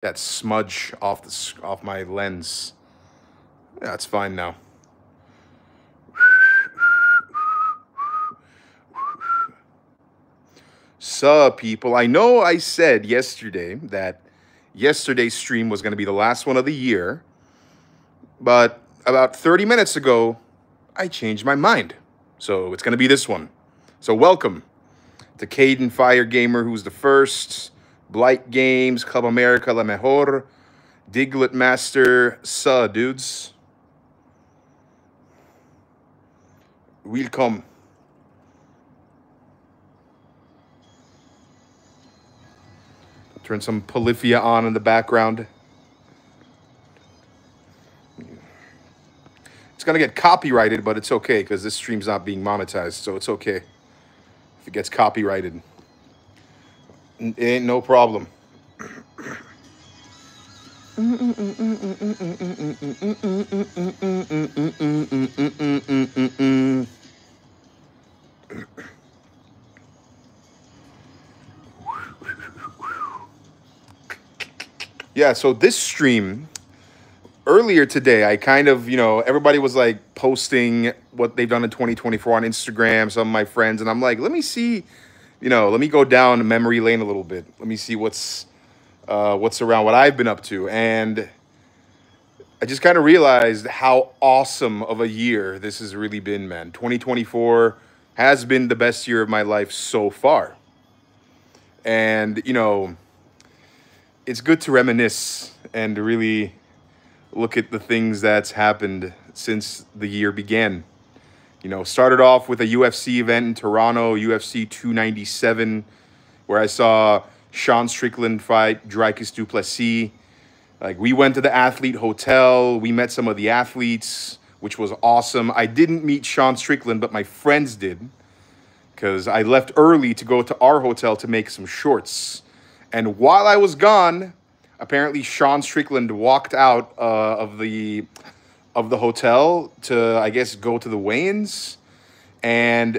that smudge off off my lens. Yeah, it's fine now. So, people, I know I said yesterday that yesterday's stream was going to be the last one of the year, but about 30 minutes ago, I changed my mind. So it's going to be this one. So welcome to Caden Fire Gamer, who's the first, Blight Games, Club America, La Mejor, Diglett Master, dudes. Welcome. Turn some Polyphia on in the background. It's going to get copyrighted, but it's okay because this stream's not being monetized, so it's okay if it gets copyrighted. It ain't no problem. Yeah, so this stream, earlier today, I kind of, everybody was like posting what they've done in 2024 on Instagram, some of my friends, and I'm like, let me see, let me go down memory lane a little bit. Let me see what's around, what I've been up to. And I just kind of realized how awesome of a year this has really been, man. 2024 has been the best year of my life so far. And, it's good to reminisce and to really look at the things that's happened since the year began. Started off with a UFC event in Toronto, UFC 297, where I saw Sean Strickland fight Dricus du Plessis. Like, we went to the athlete hotel. We met some of the athletes, which was awesome. I didn't meet Sean Strickland, but my friends did, because I left early to go to our hotel to make some shorts. And while I was gone, apparently Sean Strickland walked out of the hotel to, I guess, go to the weigh-ins. And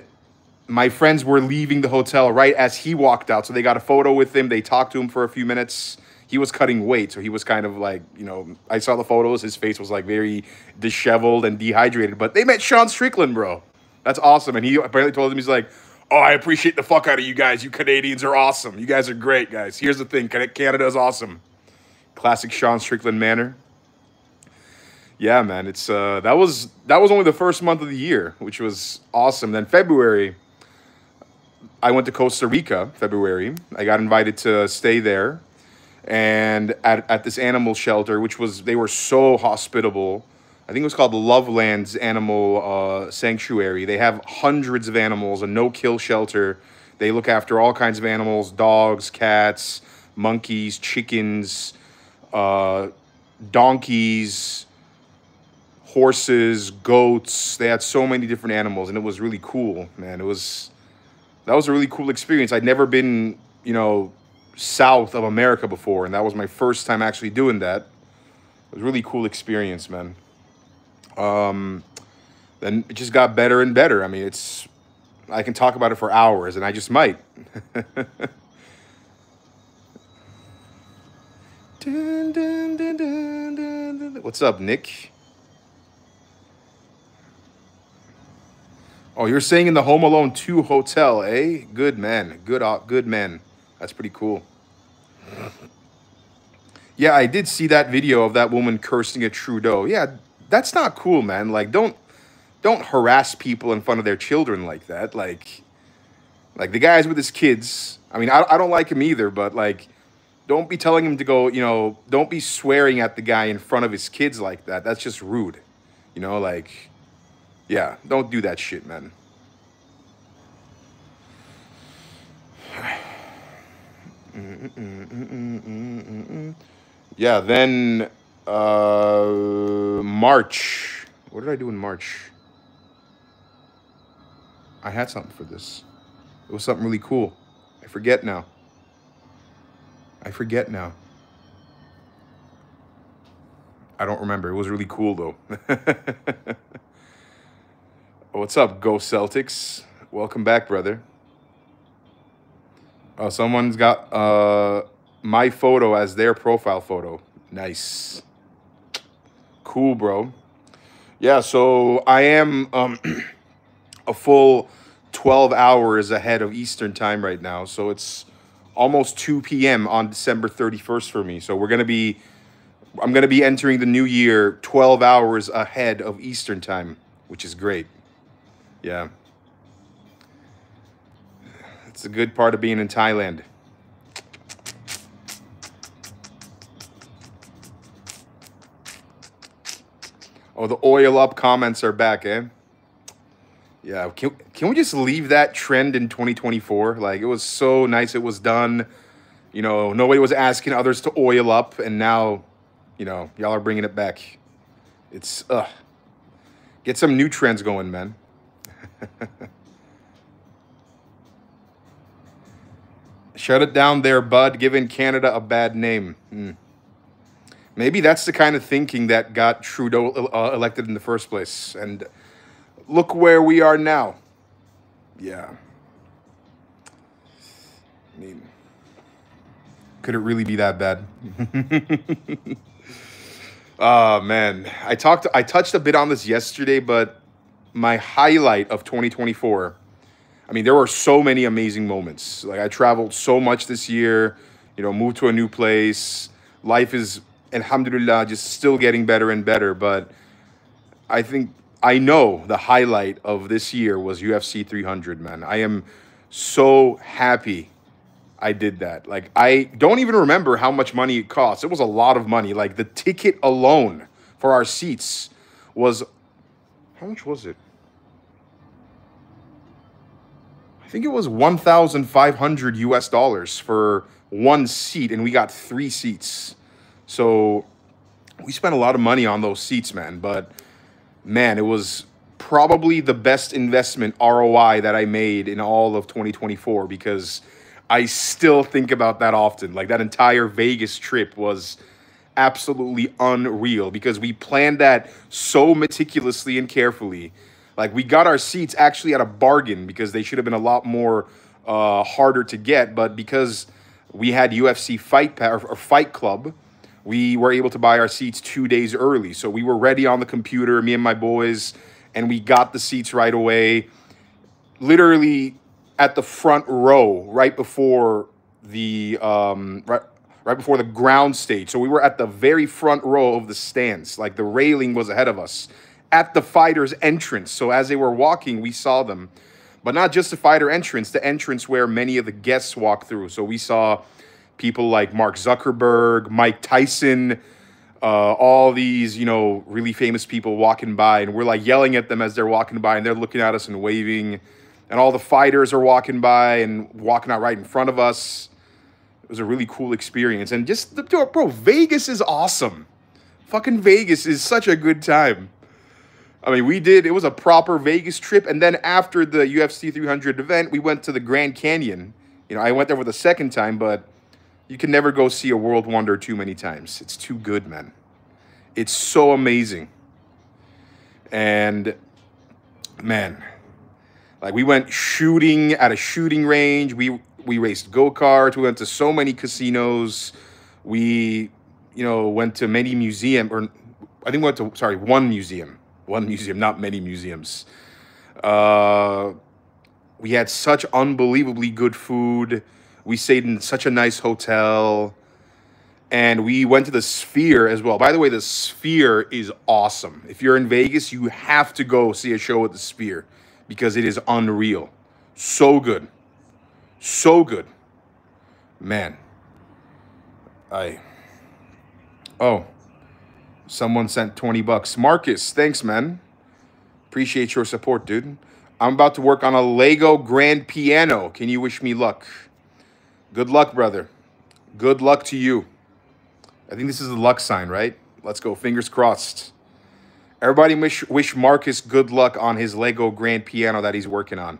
my friends were leaving the hotel right as he walked out. So they got a photo with him. They talked to him for a few minutes. He was cutting weight, so he was kind of like, I saw the photos. His face was like very disheveled and dehydrated. But they met Sean Strickland, bro. That's awesome. And he apparently told them, he's like, oh, I appreciate the fuck out of you guys. You Canadians are awesome. You guys are great, guys. Here's the thing. Canada is awesome. Classic Sean Strickland manner. Yeah, man. It's that was only the first month of the year, which was awesome. Then February, I went to Costa Rica. February, I got invited to stay there, and at this animal shelter, they were so hospitable. I think it was called the Lovelands Animal Sanctuary. They have hundreds of animals, a no-kill shelter. They look after all kinds of animals, dogs, cats, monkeys, chickens, donkeys, horses, goats. They had so many different animals, and it was really cool, man. That was a really cool experience. I'd never been, south of America before, and that was my first time actually doing that. It was a really cool experience, man. Then it just got better and better. I mean, I can talk about it for hours, and I just might. What's up, Nick? Oh, you're staying in the Home Alone 2 hotel, eh? Good man. Good man. That's pretty cool. Yeah, I did see that video of that woman cursing at Trudeau. Yeah, that's not cool, man. Like, don't harass people in front of their children like that. Like the guys with his kids. I mean, I don't like him either, but like, don't be telling him to go, don't be swearing at the guy in front of his kids like that. That's just rude. Like, yeah, don't do that shit, man. Yeah, then March. What did I do in March? I had something for this. It was something really cool. I forget now. I don't remember. It was really cool, though. What's up, Go Celtics? Welcome back, brother. Someone's got my photo as their profile photo. Nice. Cool, bro. Yeah, so I am a full 12 hours ahead of Eastern time right now. So it's almost 2 p.m. on December 31st for me. So I'm going to be entering the new year 12 hours ahead of Eastern time, which is great. Yeah. It's a good part of being in Thailand. Oh, the oil up comments are back, eh? Yeah, can we just leave that trend in 2024? Like, it was so nice it was done. You know, nobody was asking others to oil up, and now, you know, y'all are bringing it back. It's, get some new trends going, man. Shut it down there, bud, giving Canada a bad name. Maybe that's the kind of thinking that got Trudeau elected in the first place. And look where we are now. Yeah. I mean, could it really be that bad? Oh, man. I touched a bit on this yesterday, but my highlight of 2024, I mean, there were so many amazing moments. Like, I traveled so much this year, you know, moved to a new place. Life is, alhamdulillah, just still getting better and better. But I know the highlight of this year was UFC 300, man. I am so happy I did that. Like, I don't even remember how much money it cost. It was a lot of money. Like, the ticket alone for our seats was, how much was it? I think it was 1,500 US dollars for one seat, and we got 3 seats. So we spent a lot of money on those seats, man. But man, it was probably the best investment ROI that I made in all of 2024, because I still think about that often. Like, that entire Vegas trip was absolutely unreal because we planned that so meticulously and carefully. Like, we got our seats actually at a bargain because they should have been a lot more harder to get. But because we had UFC Fight Club, we were able to buy our seats 2 days early. So we were ready on the computer, me and my boys, and we got the seats right away. Literally at the front row, right before the right before the ground stage. So we were at the very front row of the stands. Like, the railing was ahead of us at the fighters' entrance. So as they were walking, we saw them. But not just the fighter entrance, the entrance where many of the guests walk through. So we saw people like Mark Zuckerberg, Mike Tyson, all these, you know, really famous people walking by. And we're like yelling at them as they're walking by, and they're looking at us and waving. And all the fighters are walking by and walking out right in front of us. It was a really cool experience. And just, bro, Vegas is awesome. Fucking Vegas is such a good time. I mean, it was a proper Vegas trip. And then after the UFC 300 event, we went to the Grand Canyon. You know, I went there for the second time, but you can never go see a world wonder too many times. It's too good, man. It's so amazing. And, man, like, we went shooting at a shooting range. We raced go-karts. We went to so many casinos. We, you know, went to many museums. Or I think we went to, sorry, one museum. One museum, not many museums. We had such unbelievably good food. We stayed in such a nice hotel. And we went to the Sphere as well. By the way, the Sphere is awesome. If you're in Vegas, you have to go see a show at the Sphere because it is unreal. So good. So good. Man. Oh. Someone sent 20 bucks. Marcus, thanks, man. Appreciate your support, dude. I'm about to work on a Lego grand piano. Can you wish me luck? Good luck, brother. Good luck to you. I think this is the luck sign, right? Let's go. Fingers crossed. Everybody wish Marcus good luck on his Lego grand piano that he's working on.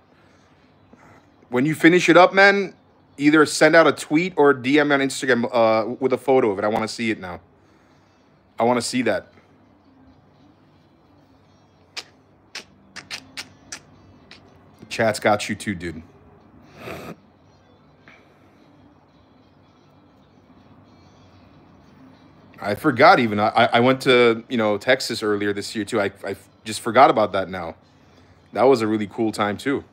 When you finish it up, man, either send out a tweet or DM me on Instagram with a photo of it. I want to see it now. I want to see that. The chat's got you too, dude. I forgot even. I went to, Texas earlier this year too. I just forgot about that now. That was a really cool time too.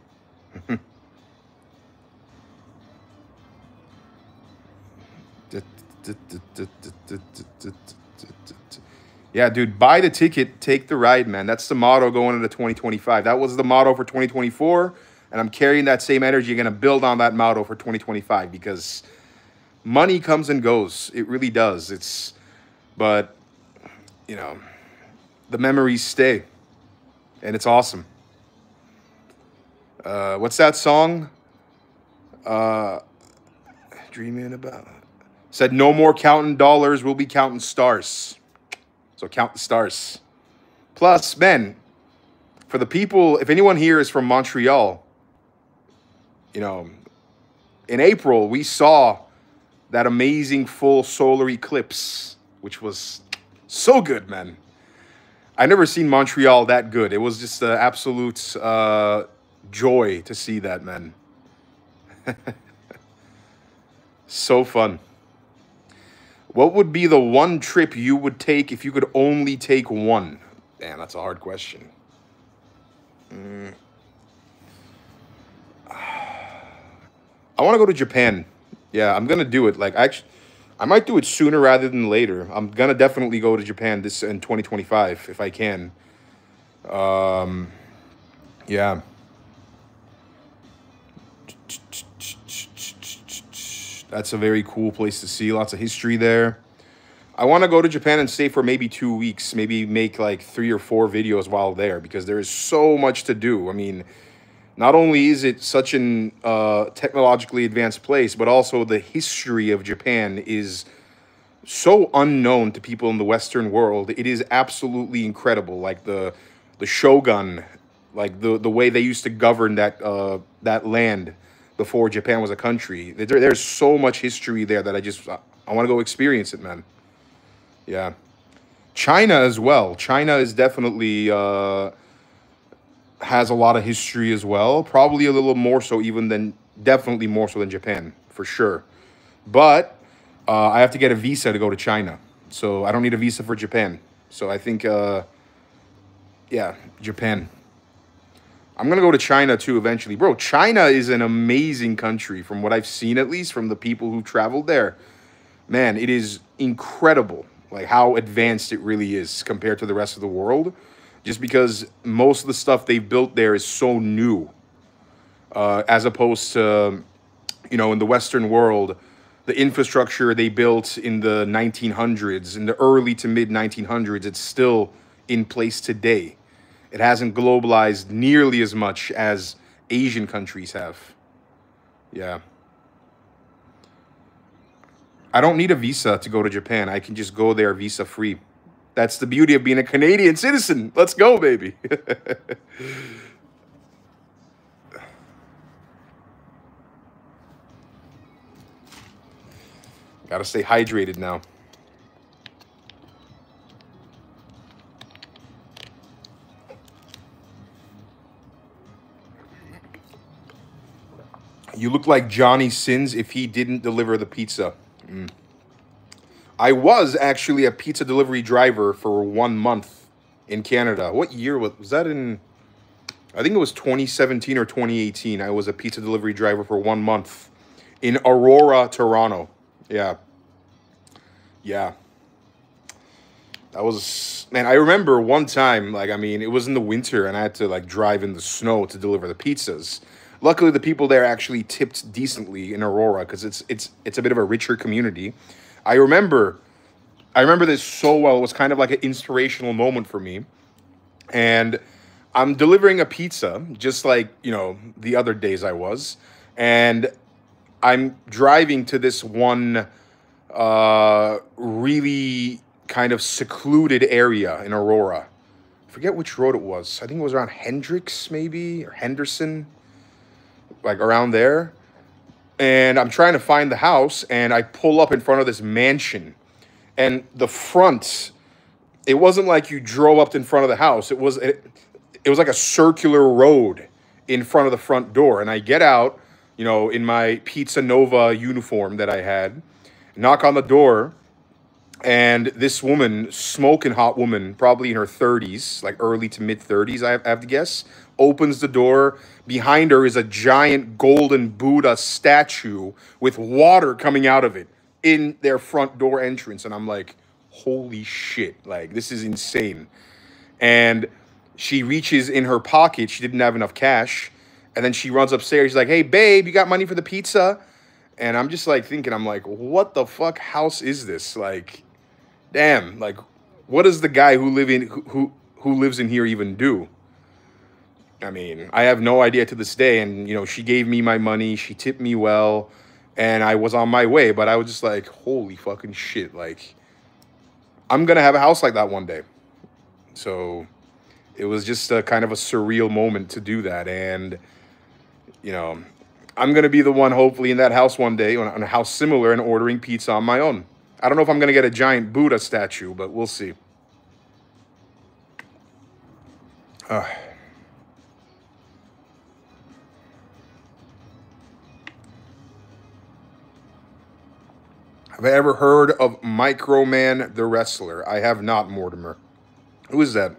Yeah, dude, buy the ticket, take the ride, man. That's the motto going into 2025. That was the motto for 2024, and I'm carrying that same energy. Going to build on that motto for 2025 because money comes and goes. It really does. But you know, the memories stay, and it's awesome. What's that song? Uh, Dreaming about. Said no more counting dollars. We'll be counting stars. So count the stars. Plus, man, for the people, if anyone here is from Montreal, you know, in April we saw that amazing full solar eclipse, which was so good, man. I never seen Montreal that good. It was just an absolute joy to see that, man. So fun. What would be the one trip you would take if you could only take one? Damn, that's a hard question. I want to go to Japan. Yeah, I'm gonna do it. Like, actually, I might do it sooner rather than later. I'm gonna definitely go to Japan this in 2025 if I can. Um, yeah. That's a very cool place to see. Lots of history there. I want to go to Japan and stay for maybe 2 weeks, maybe make like 3 or 4 videos while there because there is so much to do. I mean, not only is it such an technologically advanced place, but also the history of Japan is so unknown to people in the Western world. It is absolutely incredible. Like the shogun, like the way they used to govern that land before Japan was a country. There's so much history there that I want to go experience it, man. Yeah. China as well. China is definitely has a lot of history as well. Probably a little more so even than definitely more so than Japan for sure. But I have to get a visa to go to China, so I don't need a visa for Japan. So I think yeah, Japan. I'm gonna go to China too eventually, bro. China is an amazing country from what I've seen, at least from the people who traveled there. Man, it is incredible, like how advanced it really is compared to the rest of the world. Just because most of the stuff they've built there is so new, as opposed to, in the Western world, the infrastructure they built in the 1900s, in the early to mid 1900s, it's still in place today. It hasn't globalized nearly as much as Asian countries have. Yeah. I don't need a visa to go to Japan. I can just go there visa free. That's the beauty of being a Canadian citizen. Let's go, baby. Gotta stay hydrated now. You look like Johnny Sins if he didn't deliver the pizza. I was actually a pizza delivery driver for 1 month in Canada. What year was that in? I think it was 2017 or 2018. I was a pizza delivery driver for 1 month in Aurora, Toronto. Yeah. Yeah. That was, man, I remember one time, like, I mean, it was in the winter and I had to like drive in the snow to deliver the pizzas. Luckily, the people there actually tipped decently in Aurora because it's a bit of a richer community. I remember I remember this so well. It was kind of like an inspirational moment for me. And I'm delivering a pizza, just like, the other days I was. And I'm driving to this one really kind of secluded area in Aurora. I forget which road it was. I think it was around Hendricks, maybe, or Henderson, like around there. And I'm trying to find the house, and I pull up in front of this mansion. And the front, it wasn't like you drove up in front of the house. It was like a circular road in front of the front door. And I get out, in my Pizza Nova uniform that I had, knock on the door, And this woman, smoking hot woman, probably in her 30s, like early to mid 30s, I have to guess, opens the door. Behind her is a giant golden Buddha statue with water coming out of it in their front door entrance. And I'm like, holy shit, like, this is insane. And she reaches in her pocket. She didn't have enough cash. And then she runs upstairs. She's like, hey, babe, you got money for the pizza? And I'm just like thinking, I'm like, what the fuck house is this? Like, damn, like, what does the guy who lives in here even do? I mean, I have no idea to this day. And, you know, she gave me my money. She tipped me well. And I was on my way. But I was just like, holy fucking shit. Like, I'm going to have a house like that one day. So it was just a kind of a surreal moment to do that. And, you know, I'm going to be the one hopefully in that house one day, on a house similar, and ordering pizza on my own. I don't know if I'm going to get a giant Buddha statue, but we'll see. Have I ever heard of Microman the Wrestler? I have not, Mortimer. Who is that?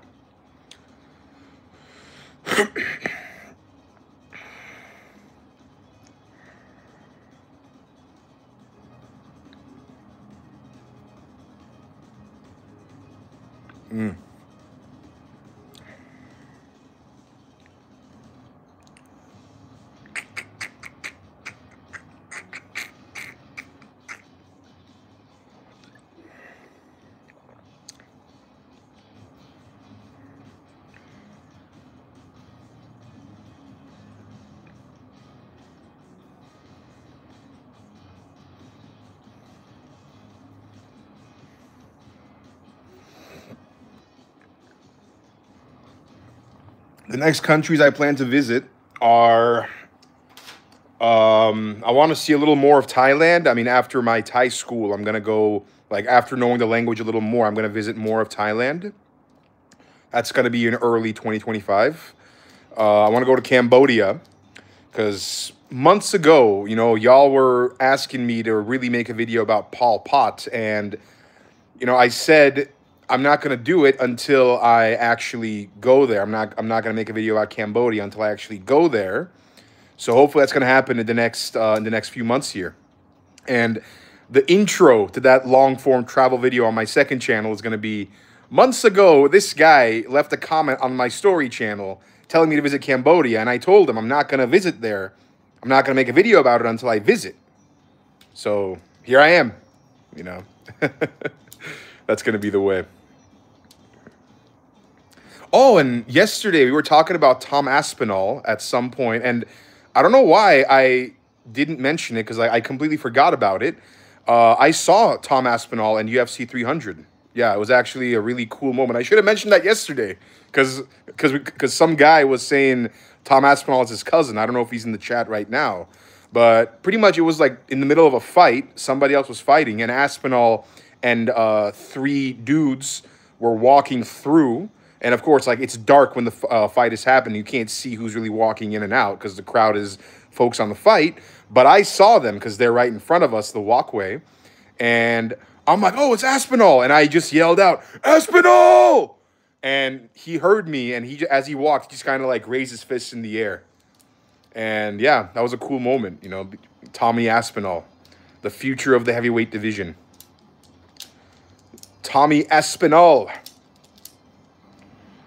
The next countries I plan to visit are, I want to see a little more of Thailand. I mean, after my Thai school, I'm going to go, like, after knowing the language a little more, I'm going to visit more of Thailand. That's going to be in early 2025. I want to go to Cambodia because months ago, you know, y'all were asking me to really make a video about Pol Pot. And, you know, I said I'm not going to do it until I actually go there. I'm not going to make a video about Cambodia until I actually go there. So hopefully that's going to happen in the next few months here. And the intro to that long-form travel video on my second channel is going to be, months ago, this guy left a comment on my story channel telling me to visit Cambodia. And I told him I'm not going to visit there. I'm not going to make a video about it until I visit. So here I am, you know. That's going to be the way. Oh, and yesterday we were talking about Tom Aspinall at some point, and I don't know why I didn't mention it because I completely forgot about it. I saw Tom Aspinall in UFC 300. Yeah, it was actually a really cool moment. I should have mentioned that yesterday because some guy was saying Tom Aspinall is his cousin. I don't know if he's in the chat right now, but pretty much it was like in the middle of a fight. Somebody else was fighting, and Aspinall and three dudes were walking through. And of course, like, it's dark when the fight is happening. You can't see who's really walking in and out because the crowd is focused on the fight. But I saw them because they're right in front of us, the walkway. And I'm like, oh, it's Aspinall. And I just yelled out, Aspinall! And he heard me. And he, as he walked, he just kind of like raised his fists in the air. And yeah, that was a cool moment. You know, Tommy Aspinall, the future of the heavyweight division. Tommy Aspinall.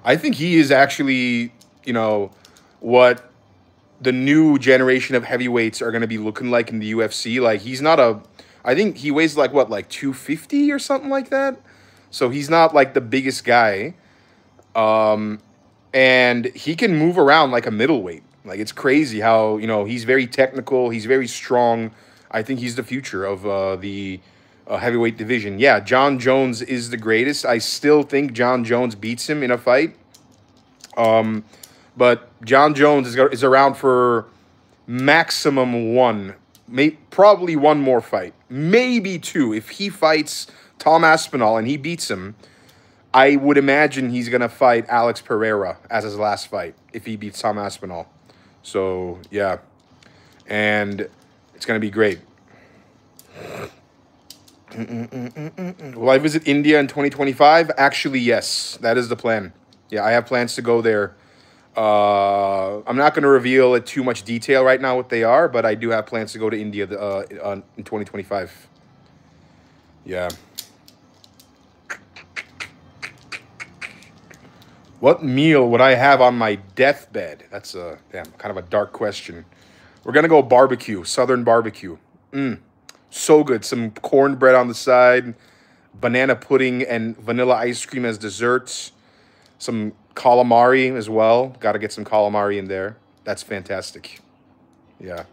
I think he is actually, you know, what the new generation of heavyweights are going to be looking like in the UFC. Like, he's not a, I think he weighs like, what, like 250 or something like that? So he's not like the biggest guy. And he can move around like a middleweight. Like, it's crazy how, you know, he's very technical. He's very strong. I think he's the future of the heavyweight division. Yeah, John Jones is the greatest. I still think John Jones beats him in a fight. But John Jones is around for maximum one, probably one more fight, maybe two. If he fights Tom Aspinall and he beats him, I would imagine he's going to fight Alex Pereira as his last fight if he beats Tom Aspinall. So, yeah. And it's going to be great. Will I visit India in 2025? Actually, yes. That is the plan. Yeah, I have plans to go there. I'm not going to reveal it too much detail right now what they are, but I do have plans to go to India in 2025. Yeah. What meal would I have on my deathbed? That's a damn kind of a dark question. We're gonna go barbecue, Southern barbecue. So good. Some cornbread on the side, banana pudding and vanilla ice cream as desserts. Some calamari as well. Got to get some calamari in there. That's fantastic. Yeah.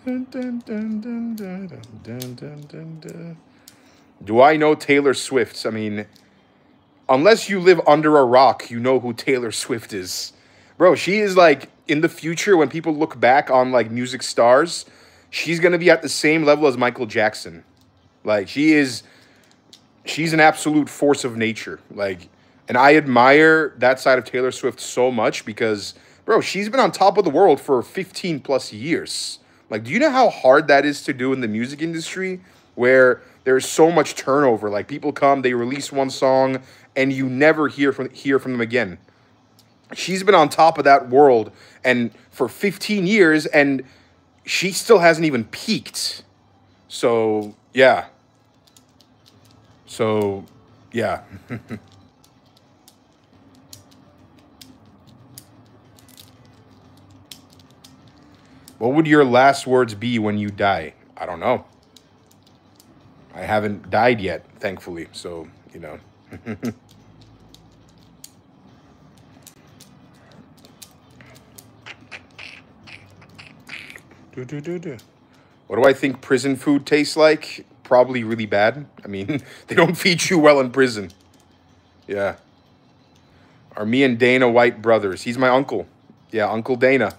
Dun, dun, dun, dun, dun, dun, dun, dun, dun. Do I know Taylor Swift? I mean, unless you live under a rock, you know who Taylor Swift is. Bro, she is like in the future when people look back on like music stars, she's going to be at the same level as Michael Jackson. Like she's an absolute force of nature. Like, and I admire that side of Taylor Swift so much because, bro, she's been on top of the world for 15 plus years. Like, do you know how hard that is to do in the music industry where there's so much turnover? Like, people come, they release one song, and you never hear from them again. She's been on top of that world and for 15 years, and she still hasn't even peaked. So, yeah. So, yeah. What would your last words be when you die? I don't know. I haven't died yet, thankfully. So, you know. What do I think prison food tastes like? Probably really bad. I mean, they don't feed you well in prison. Yeah. Are me and Dana White brothers? He's my uncle. Yeah, Uncle Dana.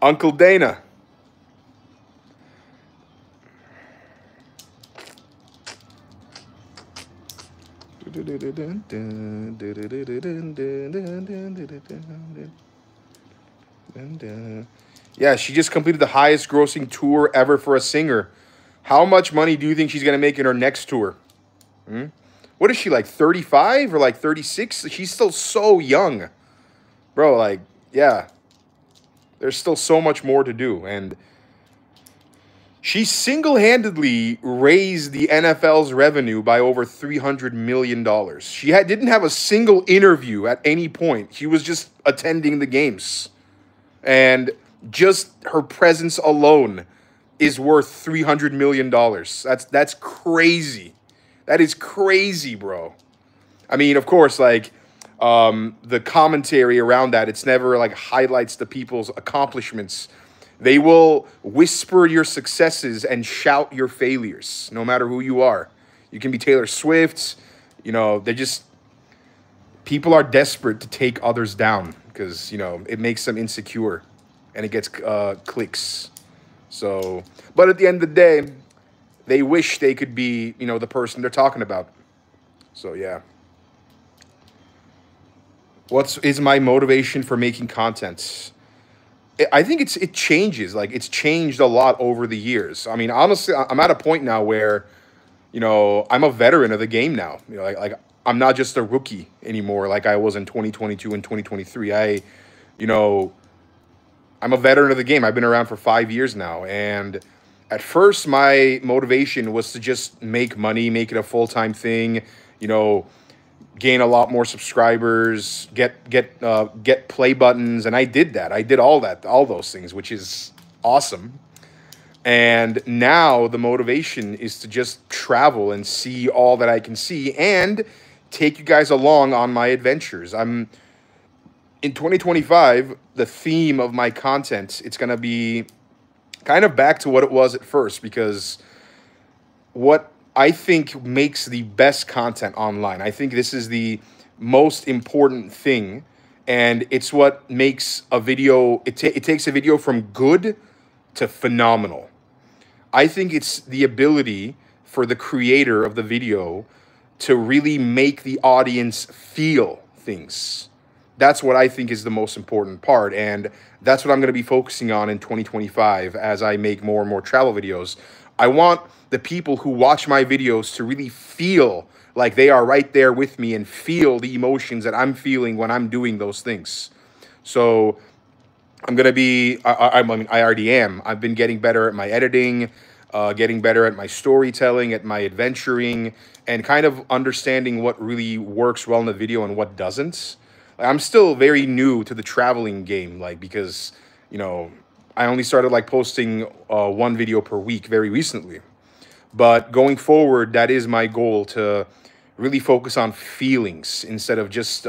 Uncle Dana. Yeah, she just completed the highest grossing tour ever for a singer. How much money do you think she's going to make in her next tour? What is she, like 35 or like 36? She's still so young. Bro, like, yeah. There's still so much more to do. And she single-handedly raised the NFL's revenue by over $300 million. Didn't have a single interview at any point. She was just attending the games. And just her presence alone is worth $300 million. That's crazy. That is crazy, bro. I mean, of course, like the commentary around that, it's never like highlights the people's accomplishments. They will whisper your successes and shout your failures, no matter who you are. You can be Taylor Swift. You know, people are desperate to take others down because, you know, it makes them insecure and it gets clicks. So, but at the end of the day, they wish they could be, you know, the person they're talking about. So, yeah. What is my motivation for making content? I think it changes. Like, it's changed a lot over the years. I mean, honestly, I'm at a point now where, you know, I'm a veteran of the game now. You know, like I'm not just a rookie anymore like I was in 2022 and 2023. You know, I'm a veteran of the game. I've been around for 5 years now. And at first, my motivation was to just make money, make it a full-time thing, you know, gain a lot more subscribers, get play buttons. And I did that. I did all those things, which is awesome. And now the motivation is to just travel and see all that I can see and take you guys along on my adventures. In 2025, the theme of my content, it's going to be kind of back to what it was at first, because what I think makes the best content online, I think this is the most important thing, and it's what makes a video, it takes a video from good to phenomenal. I think it's the ability for the creator of the video to really make the audience feel things. That's what I think is the most important part. And that's what I'm going to be focusing on in 2025 as I make more and more travel videos. I want the people who watch my videos to really feel like they are right there with me and feel the emotions that I'm feeling when I'm doing those things. So I'm gonna be. I mean, I already am. I've been getting better at my editing, getting better at my storytelling, at my adventuring, and kind of understanding what really works well in the video and what doesn't. I'm still very new to the traveling game, like because you know I only started like posting one video per week very recently. But going forward, that is my goal to really focus on feelings instead of just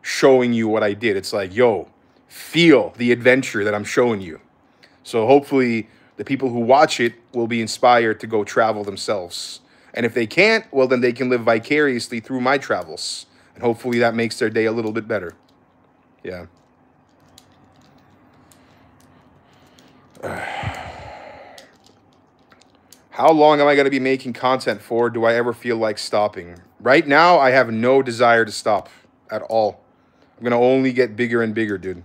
showing you what I did. It's like, yo, feel the adventure that I'm showing you. So hopefully, the people who watch it will be inspired to go travel themselves. And if they can't, well, then they can live vicariously through my travels. And hopefully, that makes their day a little bit better. Yeah. How long am I going to be making content for? Do I ever feel like stopping? Right now, I have no desire to stop at all. I'm going to only get bigger and bigger, dude.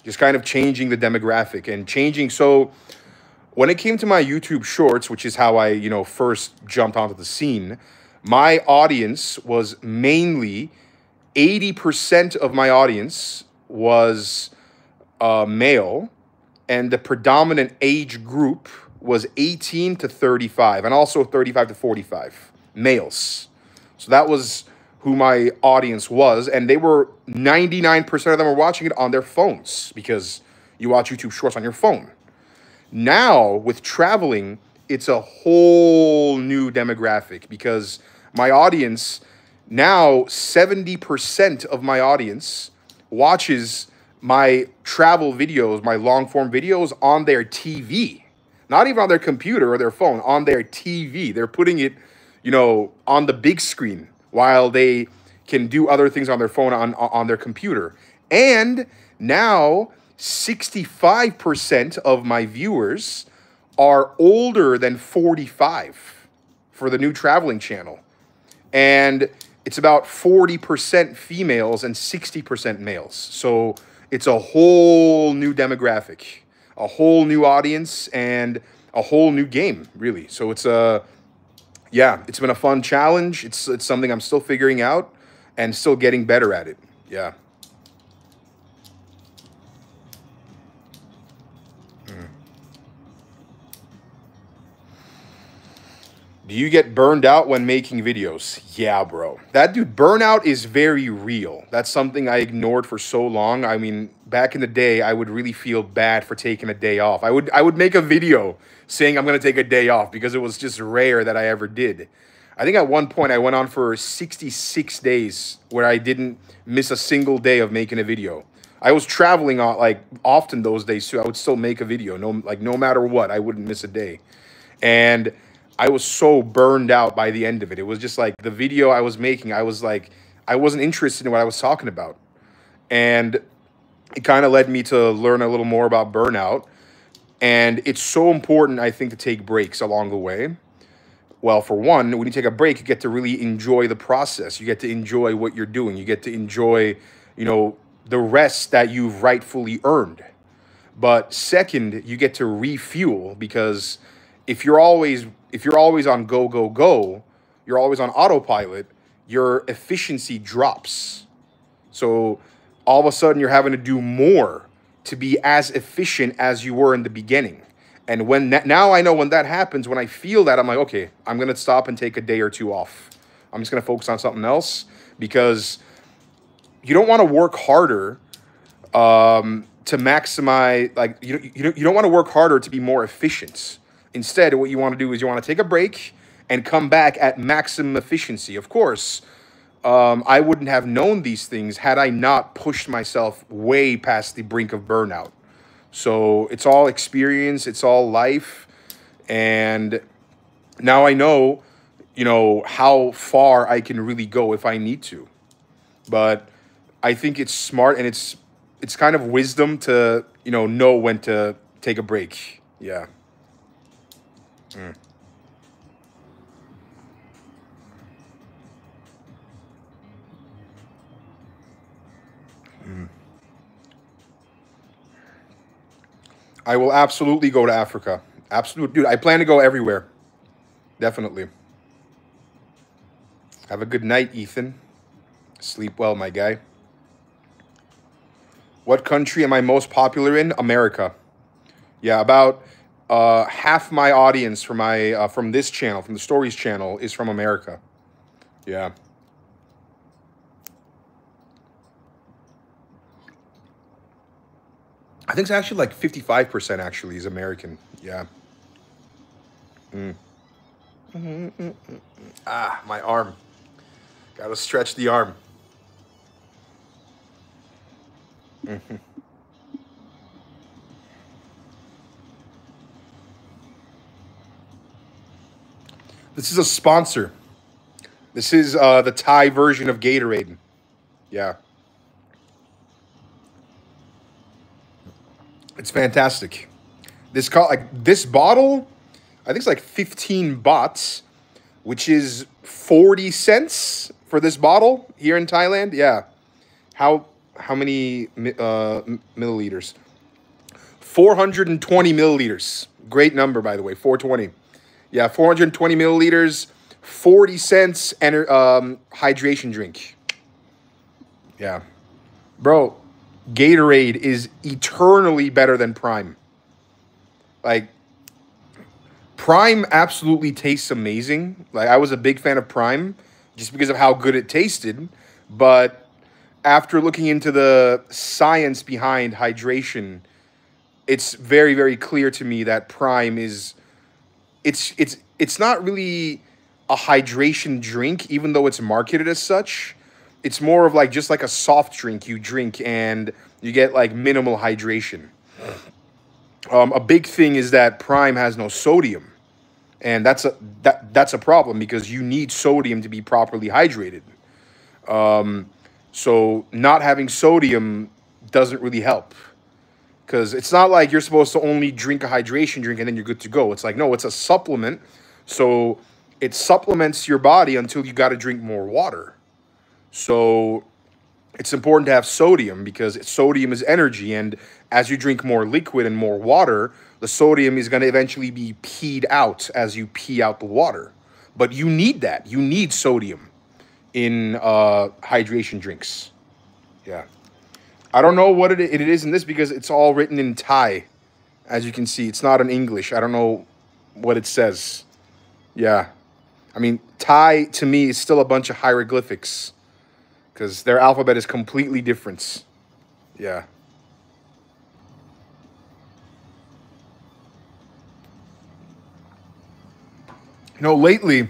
Just kind of changing the demographic and changing. So when it came to my YouTube shorts, which is how I, first jumped onto the scene, my audience was mainly 80% of my audience was male, and the predominant age group was 18 to 35, and also 35 to 45 males. So that was who my audience was, and they were 99% of them were watching it on their phones because you watch YouTube Shorts on your phone. Now with traveling, it's a whole new demographic because my audience now 70% of my audience watches my travel videos, my long form videos on their TV, not even on their computer or their phone, on their TV. They're putting it, on the big screen while they can do other things on their phone on their computer. And now 65% of my viewers are older than 45 for the new traveling channel. And it's about 40% females and 60% males. So it's a whole new demographic, a whole new audience, and a whole new game, really. So it's it's been a fun challenge. It's something I'm still figuring out and still getting better at it. Yeah. Do you get burned out when making videos? Yeah, bro. That dude, burnout is very real. That's something I ignored for so long. I mean, back in the day, I would really feel bad for taking a day off. I would make a video saying I'm going to take a day off because it was just rare that I ever did. I think at one point I went on for 66 days where I didn't miss a single day of making a video. I was traveling often those days too. I would still make a video. No matter what, I wouldn't miss a day. And I was so burned out by the end of it. It was just like the video I was making, I was like, I wasn't interested in what I was talking about. And it kind of led me to learn a little more about burnout. And it's so important, I think, to take breaks along the way. Well, for one, when you take a break, you get to really enjoy the process. You get to enjoy what you're doing. You get to enjoy, the rest that you've rightfully earned. But second, you get to refuel because if you're always on go go go, you're always on autopilot, your efficiency drops. So all of a sudden you're having to do more to be as efficient as you were in the beginning. And now I know when that happens, when I feel that, I'm like, okay, I'm going to stop and take a day or two off. I'm just going to focus on something else because you don't want to work harder to maximize, like, you don't want to work harder to be more efficient. Instead, what you want to do is you want to take a break and come back at maximum efficiency. Of course, I wouldn't have known these things had I not pushed myself way past the brink of burnout. So it's all experience, it's all life. And now I know, how far I can really go if I need to. But I think it's smart and it's kind of wisdom to, know when to take a break. Yeah. Mm. I will absolutely go to Africa. Absolute, dude. I plan to go everywhere. Definitely. Have a good night, Ethan. Sleep well, my guy. What country am I most popular in? America. Yeah, about half my audience from my from this channel, from the Stories channel, is from America. Yeah. I think it's actually like 55% actually is American. Yeah. Mm. Ah, my arm. Gotta stretch the arm. This is a sponsor. This is the Thai version of Gatorade. Yeah. It's fantastic. This bottle, I think it's like 15 bahts, which is 40 cents for this bottle here in Thailand. Yeah. How many milliliters? 420 milliliters. Great number, by the way. 420. Yeah, 420 milliliters, 40 cents, and hydration drink. Yeah. Bro, Gatorade is eternally better than Prime. Like, Prime absolutely tastes amazing. Like, I was a big fan of Prime just because of how good it tasted. But after looking into the science behind hydration, it's very, very clear to me that Prime is it's not really a hydration drink, even though it's marketed as such. It's more of like just like a soft drink you drink and you get like minimal hydration. A big thing is that Prime has no sodium, and that's a problem because you need sodium to be properly hydrated. So not having sodium doesn't really help. Because it's not like you're supposed to only drink a hydration drink and then you're good to go. It's like, no, it's a supplement. So it supplements your body until you got to drink more water. So it's important to have sodium because sodium is energy. And as you drink more liquid and more water, the sodium is going to eventually be peed out as you pee out the water. But you need that. You need sodium in hydration drinks. Yeah. I don't know what it is in this because it's all written in Thai. As you can see, it's not in English. I don't know what it says. Yeah. I mean, Thai to me is still a bunch of hieroglyphics because their alphabet is completely different. Yeah. You know, lately,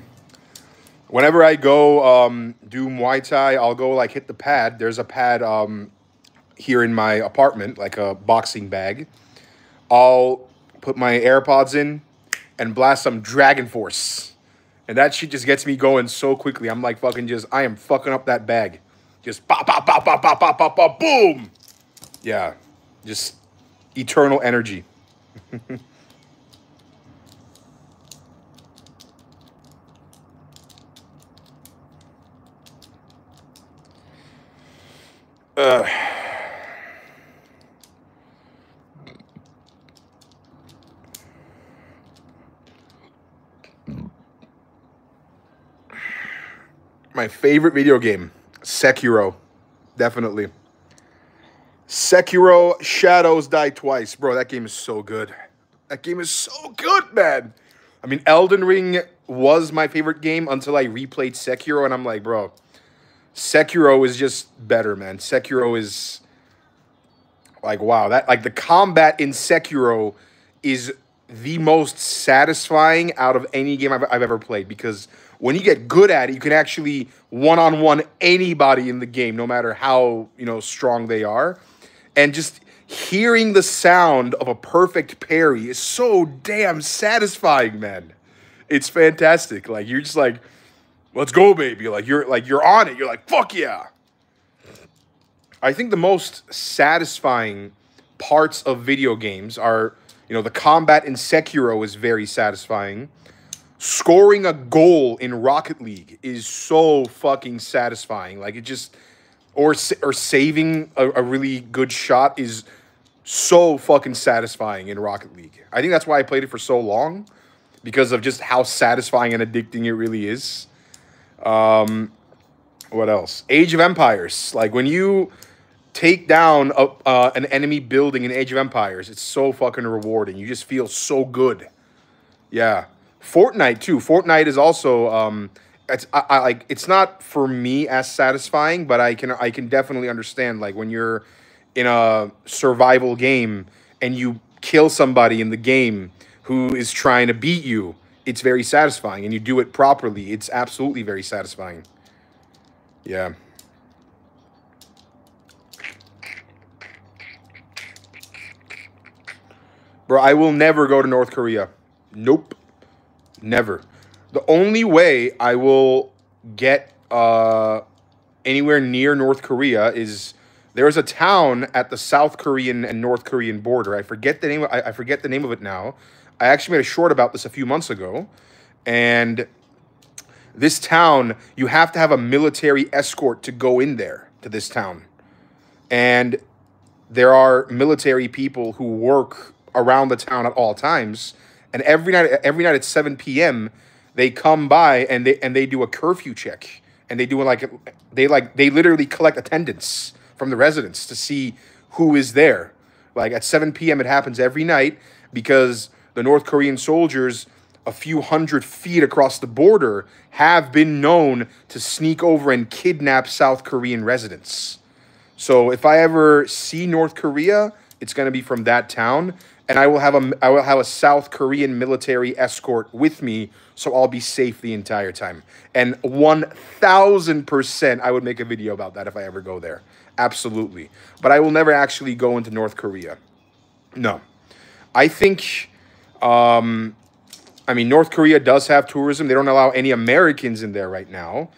whenever I go do Muay Thai, I'll go like hit the pad. There's a pad here in my apartment, like a boxing bag. I'll put my AirPods in and blast some Dragon Force. And that shit just gets me going so quickly. I'm like I am fucking up that bag. Just pop, pop, pop, pop, pop, pop, pop, pop, boom. Yeah, just eternal energy. My favorite video game, Sekiro, definitely. Sekiro Shadows Die Twice. Bro, that game is so good. That game is so good, man. I mean, Elden Ring was my favorite game until I replayed Sekiro, and I'm like, bro, Sekiro is just better, man. Sekiro is like, wow, that like the combat in Sekiro is the most satisfying out of any game I've ever played because when you get good at it, you can actually one-on-one anybody in the game, no matter how, strong they are. And just hearing the sound of a perfect parry is so damn satisfying, man. It's fantastic. Like, you're just like, let's go, baby. You're on it. You're like, fuck yeah. I think the most satisfying parts of video games are, the combat in Sekiro is very satisfying. Scoring a goal in Rocket League is so fucking satisfying. Like, it just, or saving a really good shot is so fucking satisfying in Rocket League. I think that's why I played it for so long, because of just how satisfying and addicting it really is. What else? Age of Empires. Like when you take down an enemy building in Age of Empires, it's so fucking rewarding. You just feel so good. Yeah. Fortnite too. Fortnite is also I like, it's not for me as satisfying, but I can definitely understand, like when you're in a survival game and you kill somebody in the game who is trying to beat you, it's very satisfying, and you do it properly. It's absolutely very satisfying. Yeah. Bro, I will never go to North Korea. Nope. Never. The only way I will get anywhere near North Korea is there's a town at the South Korean and North Korean border. I forget the name. I forget the name of it now. I actually made a short about this a few months ago, and this town, you have to have a military escort to go in there to this town, and there are military people who work around the town at all times, and every night at 7 p.m. they come by and they do a curfew check, and they do they literally collect attendance from the residents to see who is there. Like at 7 p.m. it happens every night, because the North Korean soldiers a few hundred feet across the border have been known to sneak over and kidnap South Korean residents. So if I ever see North Korea, it's going to be from that town, and I will have a South Korean military escort with me, so I'll be safe the entire time. And 1000% I would make a video about that if I ever go there. Absolutely. But I will never actually go into North Korea. No. I think I mean, North Korea does have tourism. They don't allow any Americans in there right now.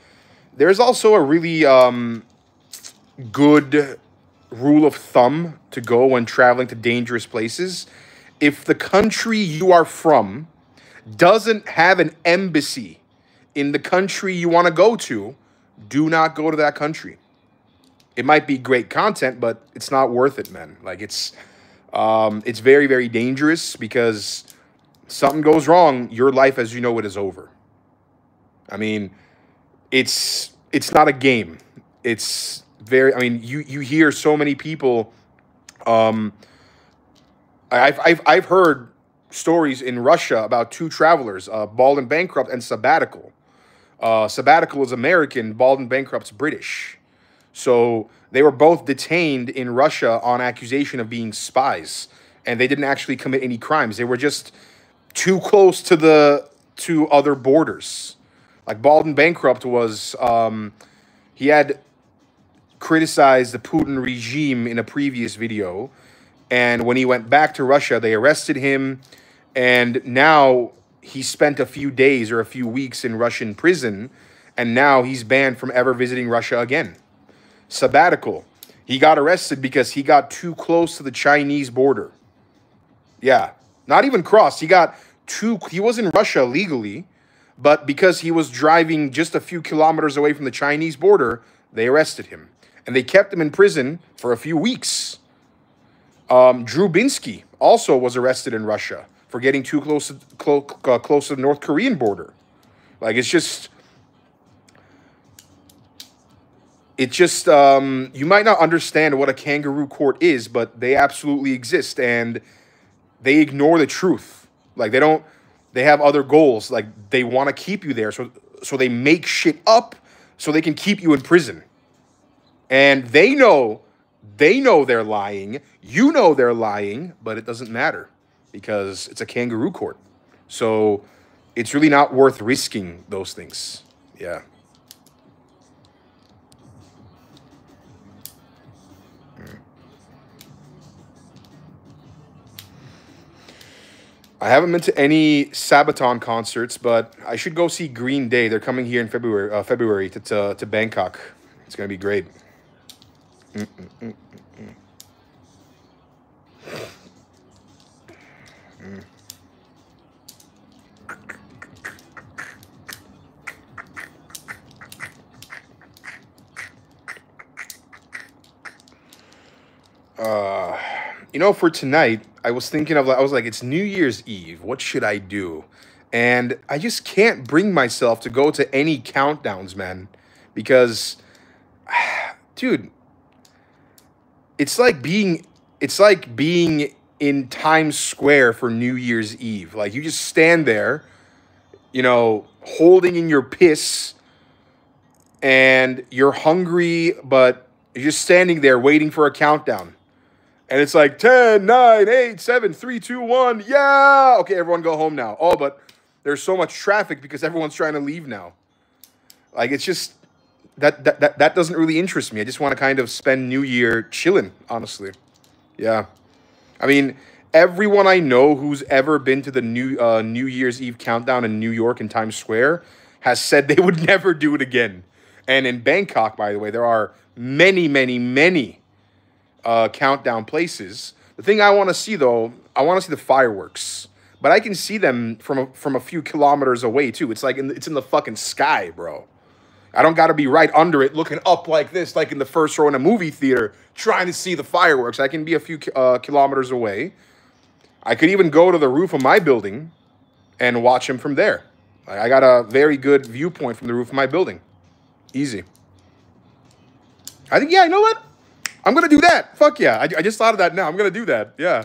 There's also a really good rule of thumb to go when traveling to dangerous places. If the country you are from doesn't have an embassy in the country you want to go to, do not go to that country. It might be great content, but it's not worth it, man. Like it's very, very dangerous, because something goes wrong, your life as you know it is over. I mean, it's not a game. It's very, I mean, you hear so many people. I've heard stories in Russia about two travelers, Bald and Bankrupt and Sabbatical. Sabbatical is American, Bald and Bankrupt's British. So they were both detained in Russia on accusation of being spies, and they didn't actually commit any crimes. They were just too close to other borders. Like Bald and Bankrupt was, he had criticized the Putin regime in a previous video, and when he went back to Russia, they arrested him, and now he spent a few days or a few weeks in Russian prison, and now he's banned from ever visiting Russia again. Sabbatical, he got arrested because he got too close to the Chinese border. Yeah, not even crossed. He was in Russia legally, but because he was driving just a few kilometers away from the Chinese border, they arrested him. And they kept him in prison for a few weeks. Drew Binsky also was arrested in Russia for getting too close to the North Korean border. Like, it's just, you might not understand what a kangaroo court is, but they absolutely exist, and they ignore the truth. Like, they have other goals. Like, they want to keep you there, so they make shit up so they can keep you in prison. And they know they're lying. You know they're lying, but it doesn't matter because it's a kangaroo court. So it's really not worth risking those things. Yeah. I haven't been to any Sabaton concerts, but I should go see Green Day. They're coming here in February to Bangkok. It's gonna be great. You know, for tonight, I was thinking of, I was like, it's New Year's Eve. What should I do? And I just can't bring myself to go to any countdowns, man. Because, dude, it's like being it's like being in Times Square for New Year's Eve. Like you just stand there, holding in your piss and you're hungry, but you're just standing there waiting for a countdown. And it's like 10, 9, 8, 7, 3, 2, 1. Yeah. Okay, everyone go home now. Oh, but there's so much traffic because everyone's trying to leave now. Like it's just that doesn't really interest me. I just want to kind of spend New Year chilling, honestly. Yeah. I mean, everyone I know who's ever been to the New Year's Eve countdown in New York in Times Square has said they would never do it again. And in Bangkok, by the way, there are many, many, many countdown places. The thing I want to see, though, I want to see the fireworks. But I can see them from a few kilometers away, too. It's like it's in the fucking sky, bro. I don't got to be right under it, looking up like this, like in the first row in a movie theater, trying to see the fireworks. I can be a few kilometers away. I could even go to the roof of my building and watch them from there. I got a very good viewpoint from the roof of my building. Easy. I think, yeah, you know what? I'm going to do that. Fuck yeah. I just thought of that now. I'm going to do that. Yeah.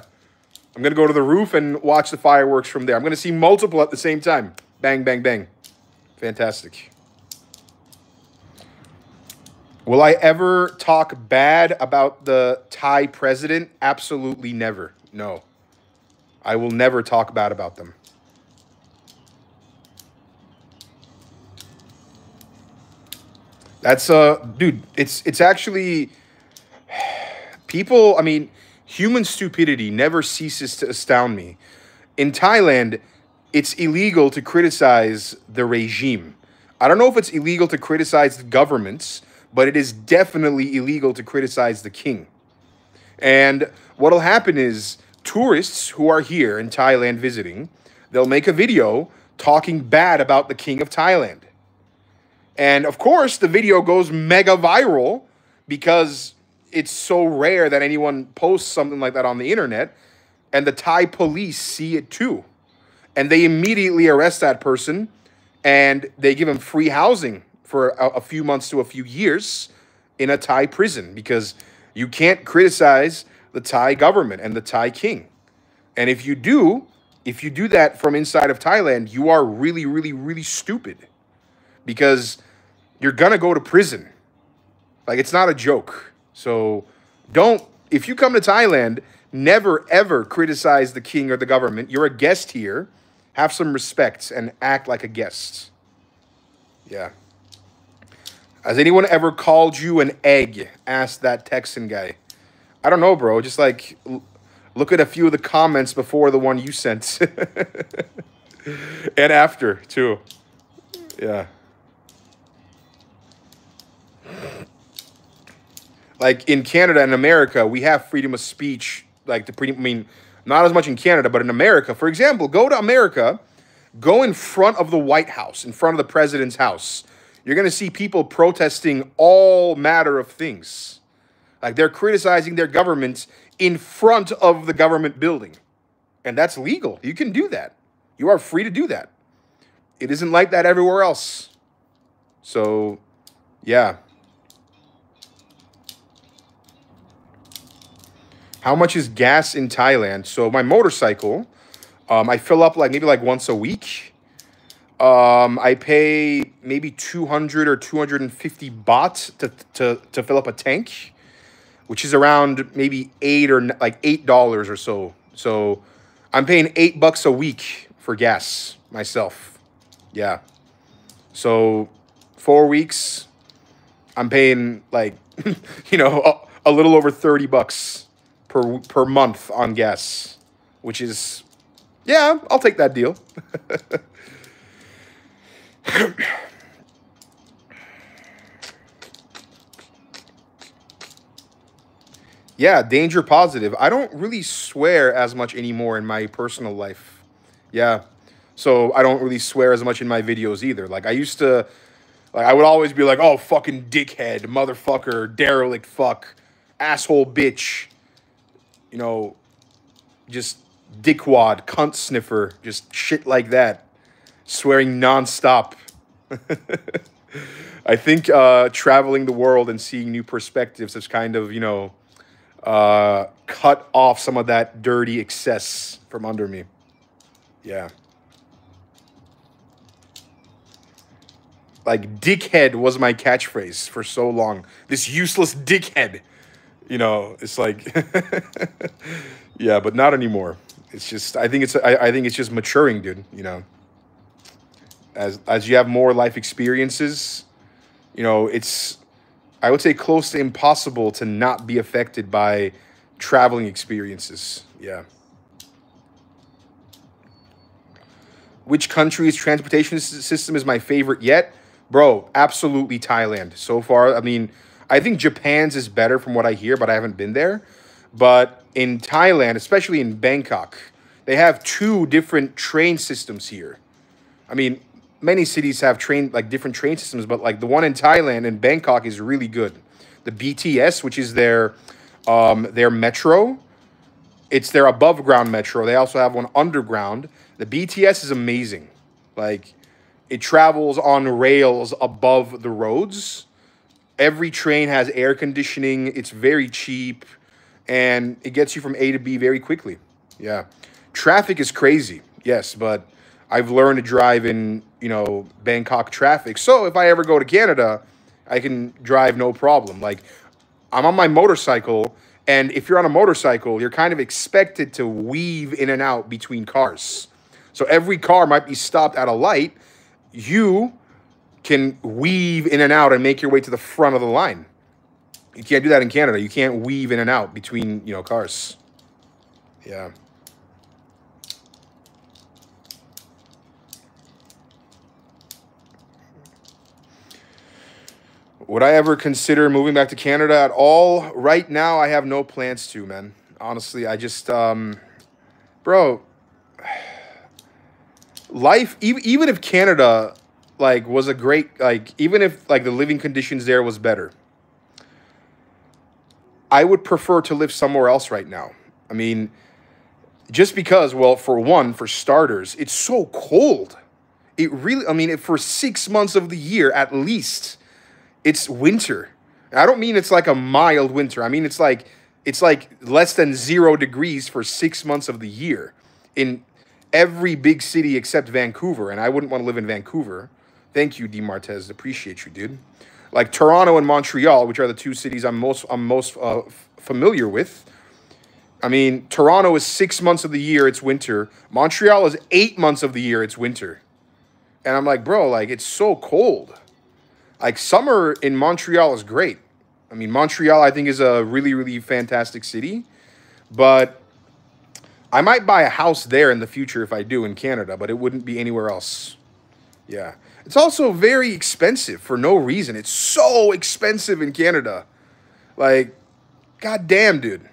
I'm going to go to the roof and watch the fireworks from there. I'm going to see multiple at the same time. Bang, bang, bang. Fantastic. Will I ever talk bad about the Thai president? Absolutely never. No. I will never talk bad about them. That's dude, it's actually people, I mean, human stupidity never ceases to astound me. In Thailand, it's illegal to criticize the regime. I don't know if it's illegal to criticize the governments, but it is definitely illegal to criticize the king. And what'll happen is tourists who are here in Thailand visiting, they'll make a video talking bad about the king of Thailand. And of course, the video goes mega viral because it's so rare that anyone posts something like that on the internet. And the Thai police see it too. And they immediately arrest that person and they give him free housing for a few months to a few years in a Thai prison because you can't criticize the Thai government and the Thai king. And if you do that from inside of Thailand, you are really, really, really stupid because you're going to go to prison. Like, it's not a joke. So if you come to Thailand, never, ever criticize the king or the government. You're a guest here. Have some respect and act like a guest. Yeah. Has anyone ever called you an egg? Asked that Texan guy. I don't know, bro. Just like look at a few of the comments before the one you sent. And after, too. Yeah. Like in Canada and America, we have freedom of speech. Like not as much in Canada, but in America. For example, go to America, go in front of the White House, in front of the president's house. You're going to see people protesting all matter of things. Like they're criticizing their government in front of the government building. And that's legal. You can do that. You are free to do that. It isn't like that everywhere else. So, yeah. How much is gas in Thailand? So my motorcycle, I fill up maybe once a week. I pay maybe 200 or 250 baht to fill up a tank, which is around maybe $8 or so. So I'm paying $8 a week for gas myself. Yeah. So 4 weeks, I'm paying a little over $30 per month on gas, which is, yeah, I'll take that deal. Yeah, danger positive. I don't really swear as much anymore in my personal life. Yeah. So I don't really swear as much in my videos either. Like I used to, I would always be like, oh, fucking dickhead, motherfucker, derelict fuck, asshole bitch, just dickwad, cunt sniffer, just shit like that, swearing nonstop. I think traveling the world and seeing new perspectives has kind of, cut off some of that dirty excess from under me. Yeah. Like, dickhead was my catchphrase for so long. This useless dickhead. It's like, yeah, but not anymore. It's just, I think it's just maturing, dude. As you have more life experiences, it's, I would say, close to impossible to not be affected by traveling experiences. Yeah. Which country's transportation system is my favorite yet? Bro, absolutely Thailand. So far, I mean, I think Japan's is better from what I hear, but I haven't been there. But in Thailand, especially in Bangkok, they have two different train systems here. I mean, many cities have different train systems, but like the one in Thailand and Bangkok is really good. The BTS, which is their metro, it's their above ground metro. They also have one underground. The BTS is amazing. Like, it travels on rails above the roads. Every train has air conditioning. It's very cheap, and it gets you from A to B very quickly. Yeah. Traffic is crazy. Yes, but I've learned to drive in, Bangkok traffic. So if I ever go to Canada, I can drive no problem. Like, I'm on my motorcycle, and if you're on a motorcycle, you're kind of expected to weave in and out between cars. So every car might be stopped at a light. You can weave in and out and make your way to the front of the line. You can't do that in Canada. You can't weave in and out between, cars. Yeah. Would I ever consider moving back to Canada at all? Right now, I have no plans to, man. Honestly, I just, bro, life, even if Canada, like, was a great, like, even if, like, the living conditions there was better, I would prefer to live somewhere else right now. I mean, just because, well, for starters, it's so cold. It really, I mean, for 6 months of the year at least, it's winter. I don't mean it's like a mild winter. I mean, it's like less than 0 degrees for 6 months of the year in every big city except Vancouver. And I wouldn't want to live in Vancouver. Thank you, D. Martez. Appreciate you, dude. Like Toronto and Montreal, which are the two cities I'm most familiar with. I mean, Toronto is 6 months of the year, it's winter. Montreal is 8 months of the year, it's winter. And I'm like, bro, like, it's so cold. Like, summer in Montreal is great. I mean, Montreal, I think, is a really, really fantastic city. But I might buy a house there in the future if I do in Canada, but it wouldn't be anywhere else. Yeah. It's also very expensive for no reason. It's so expensive in Canada. Like, goddamn, dude.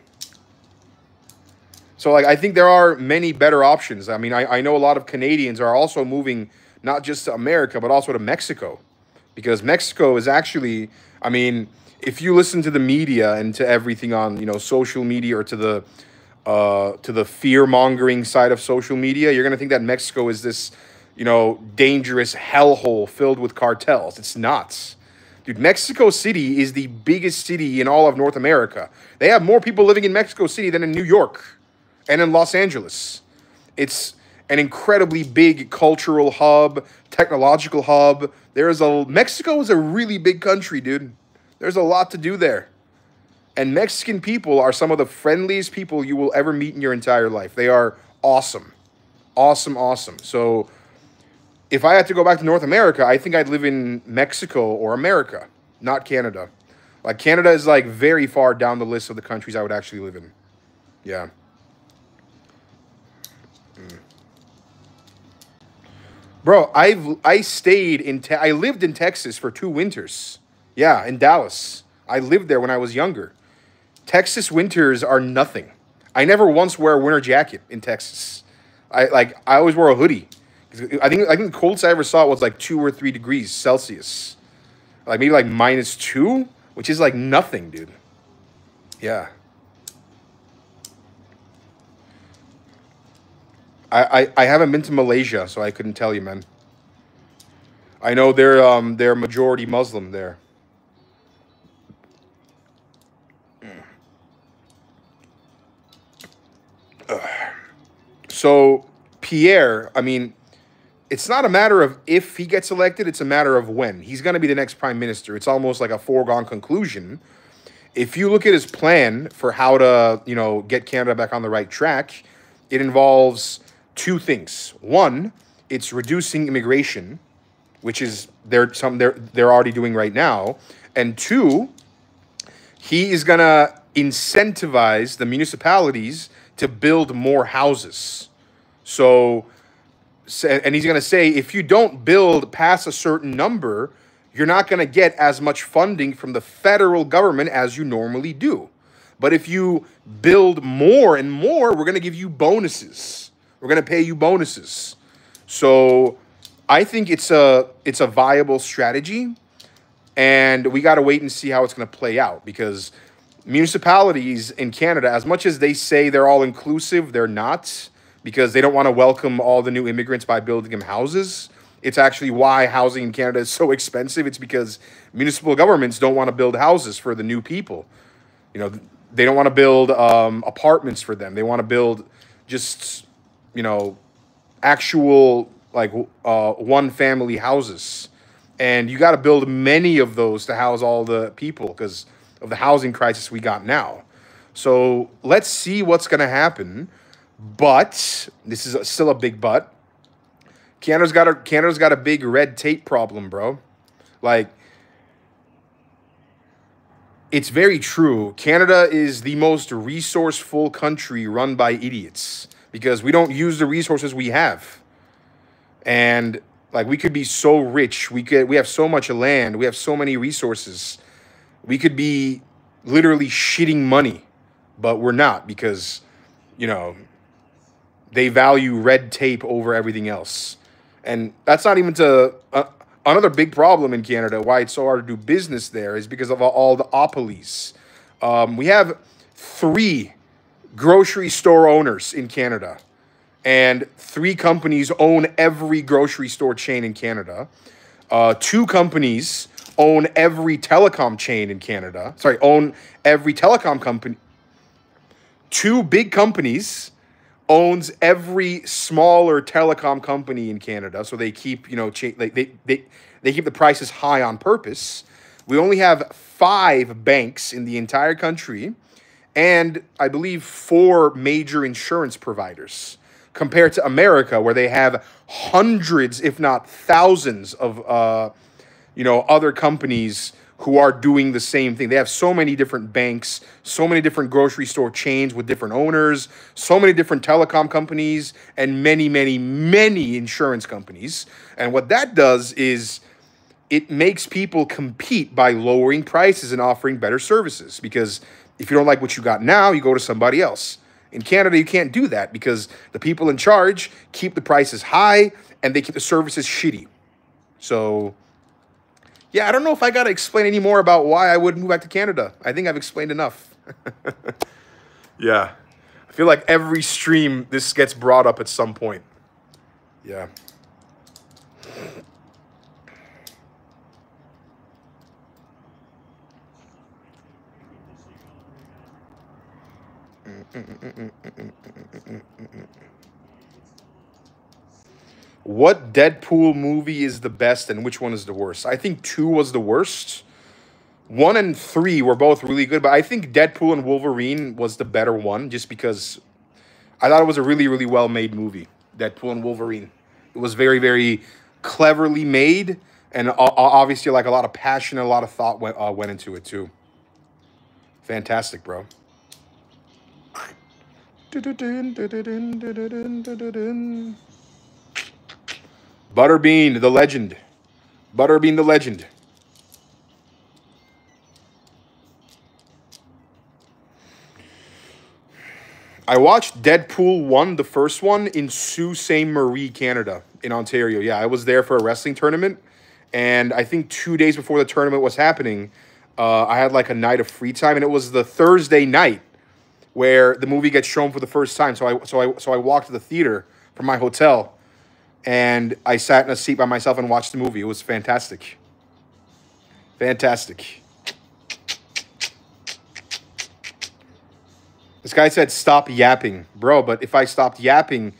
So, like, I think there are many better options. I mean, I know a lot of Canadians are also moving not just to America, but also to Mexico. Because Mexico is actually, I mean, if you listen to the media and to everything on, social media or to the fear-mongering side of social media, you're going to think that Mexico is this, dangerous hellhole filled with cartels. It's not. Dude, Mexico City is the biggest city in all of North America. They have more people living in Mexico City than in New York and in Los Angeles. It's an incredibly big cultural hub, technological hub. Mexico is a really big country, dude. There's a lot to do there. And Mexican people are some of the friendliest people you will ever meet in your entire life. They are awesome. Awesome, awesome. So if I had to go back to North America, I think I'd live in Mexico or America, not Canada. Like, Canada is, like, very far down the list of the countries I would actually live in. Yeah. Bro, I lived in Texas for 2 winters. Yeah, in Dallas. I lived there when I was younger. Texas winters are nothing. I never once wear a winter jacket in Texas. I always wore a hoodie. I think the coldest I ever saw was like 2 or 3 degrees Celsius. Like maybe like -2, which is like nothing, dude. Yeah. I haven't been to Malaysia, so I couldn't tell you, man. I know they're majority Muslim there. So Pierre, I mean, it's not a matter of if he gets elected, it's a matter of when. He's going to be the next prime minister. It's almost like a foregone conclusion. If you look at his plan for how to, get Canada back on the right track, it involves two things. One, it's reducing immigration, which is they're already doing right now. And two, he is going to incentivize the municipalities to build more houses. So, and he's going to say, if you don't build past a certain number, you're not going to get as much funding from the federal government as you normally do. But if you build more and more, we're going to give you bonuses. We're going to pay you bonuses. So I think it's a viable strategy, and we got to wait and see how it's going to play out, because municipalities in Canada, as much as they say they're all inclusive, they're not, because they don't want to welcome all the new immigrants by building them houses. It's actually why housing in Canada is so expensive. It's because municipal governments don't want to build houses for the new people. They don't want to build apartments for them. They want to build just, actual like one family houses. And you got to build many of those to house all the people because of the housing crisis we got now. So let's see what's going to happen. But this is still a big but. Canada's got a big red tape problem, bro. Like, it's very true. Canada is the most resourceful country run by idiots because we don't use the resources we have. And like, we could be so rich. We have so much land. We have so many resources. We could be literally shitting money, but we're not because, they value red tape over everything else. And that's not even to another big problem in Canada. Why it's so hard to do business there is because of all the opolies. We have 3 grocery store owners in Canada, and 3 companies own every grocery store chain in Canada. 2 companies own every telecom chain in Canada. Sorry, own every telecom company. 2 big companies owns every smaller telecom company in Canada, so they keep they keep the prices high on purpose. We only have 5 banks in the entire country, and I believe 4 major insurance providers, compared to America, where they have hundreds, if not thousands, of other companies who are doing the same thing. They have so many different banks, so many different grocery store chains with different owners, so many different telecom companies, and many, many, many insurance companies. And what that does is it makes people compete by lowering prices and offering better services. Because if you don't like what you got now, you go to somebody else. In Canada, you can't do that because the people in charge keep the prices high and they keep the services shitty. So yeah, I don't know if I got to explain any more about why I would move back to Canada. I think I've explained enough. Yeah. I feel like every stream, this gets brought up at some point. Yeah. What Deadpool movie is the best and which one is the worst? I think 2 was the worst. 1 and 3 were both really good, but I think Deadpool and Wolverine was the better one just because I thought it was a really, really well-made movie, Deadpool and Wolverine. It was very, very cleverly made, and obviously like a lot of passion and a lot of thought went into it too. Fantastic, bro. Butterbean, the legend. Butterbean, the legend. I watched Deadpool 1, the first one, in Sault Ste. Marie, Canada, in Ontario. Yeah, I was there for a wrestling tournament, and I think 2 days before the tournament was happening, I had like a night of free time, and it was the Thursday night where the movie gets shown for the first time. So I walked to the theater from my hotel, and I sat in a seat by myself and watched the movie. It was fantastic. Fantastic. This guy said, stop yapping. Bro, but if I stopped yapping,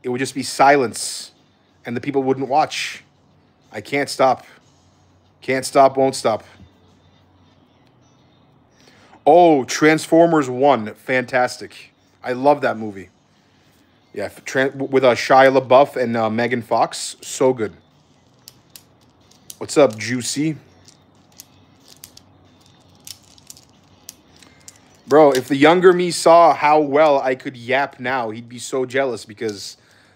it would just be silence, and the people wouldn't watch. I can't stop. Can't stop, won't stop. Oh, Transformers 1. Fantastic. I love that movie. Yeah, with Shia LaBeouf and Megan Fox. So good. What's up, Juicy? Bro, if the younger me saw how well I could yap now, he'd be so jealous because,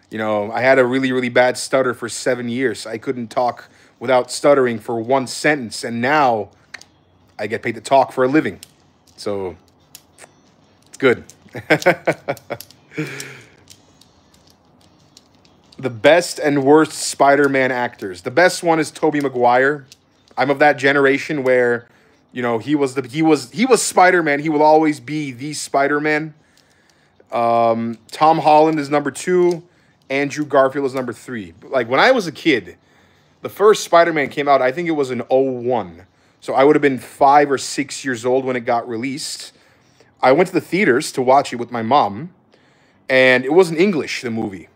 you know, I had a really, really bad stutter for 7 years. I couldn't talk without stuttering for one sentence, and now I get paid to talk for a living. So, it's good. The best and worst Spider-Man actors. The best one is Tobey Maguire. I'm of that generation where, you know, he was Spider-Man. He will always be the Spider-Man. Tom Holland is number 2. Andrew Garfield is number 3. Like, when I was a kid, the first Spider-Man came out, I think it was in 2001. So I would have been 5 or 6 years old when it got released. I went to the theaters to watch it with my mom, and it was in English, the movie.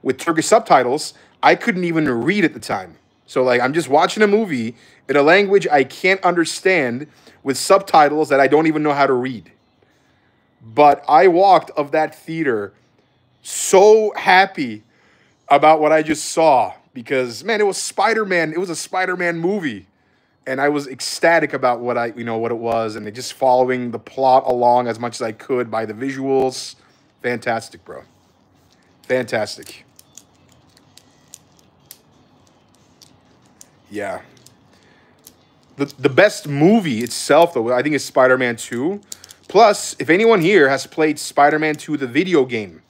With Turkish subtitles, I couldn't even read at the time. So, like, I'm just watching a movie in a language I can't understand with subtitles that I don't even know how to read. But I walked of that theater so happy about what I just saw because, man, it was Spider-Man. It was a Spider-Man movie. And I was ecstatic about what what it was, and just following the plot along as much as I could by the visuals. Fantastic, bro. Fantastic. Yeah. The best movie itself, though, I think is Spider-Man 2. Plus, if anyone here has played Spider-Man 2, the video game,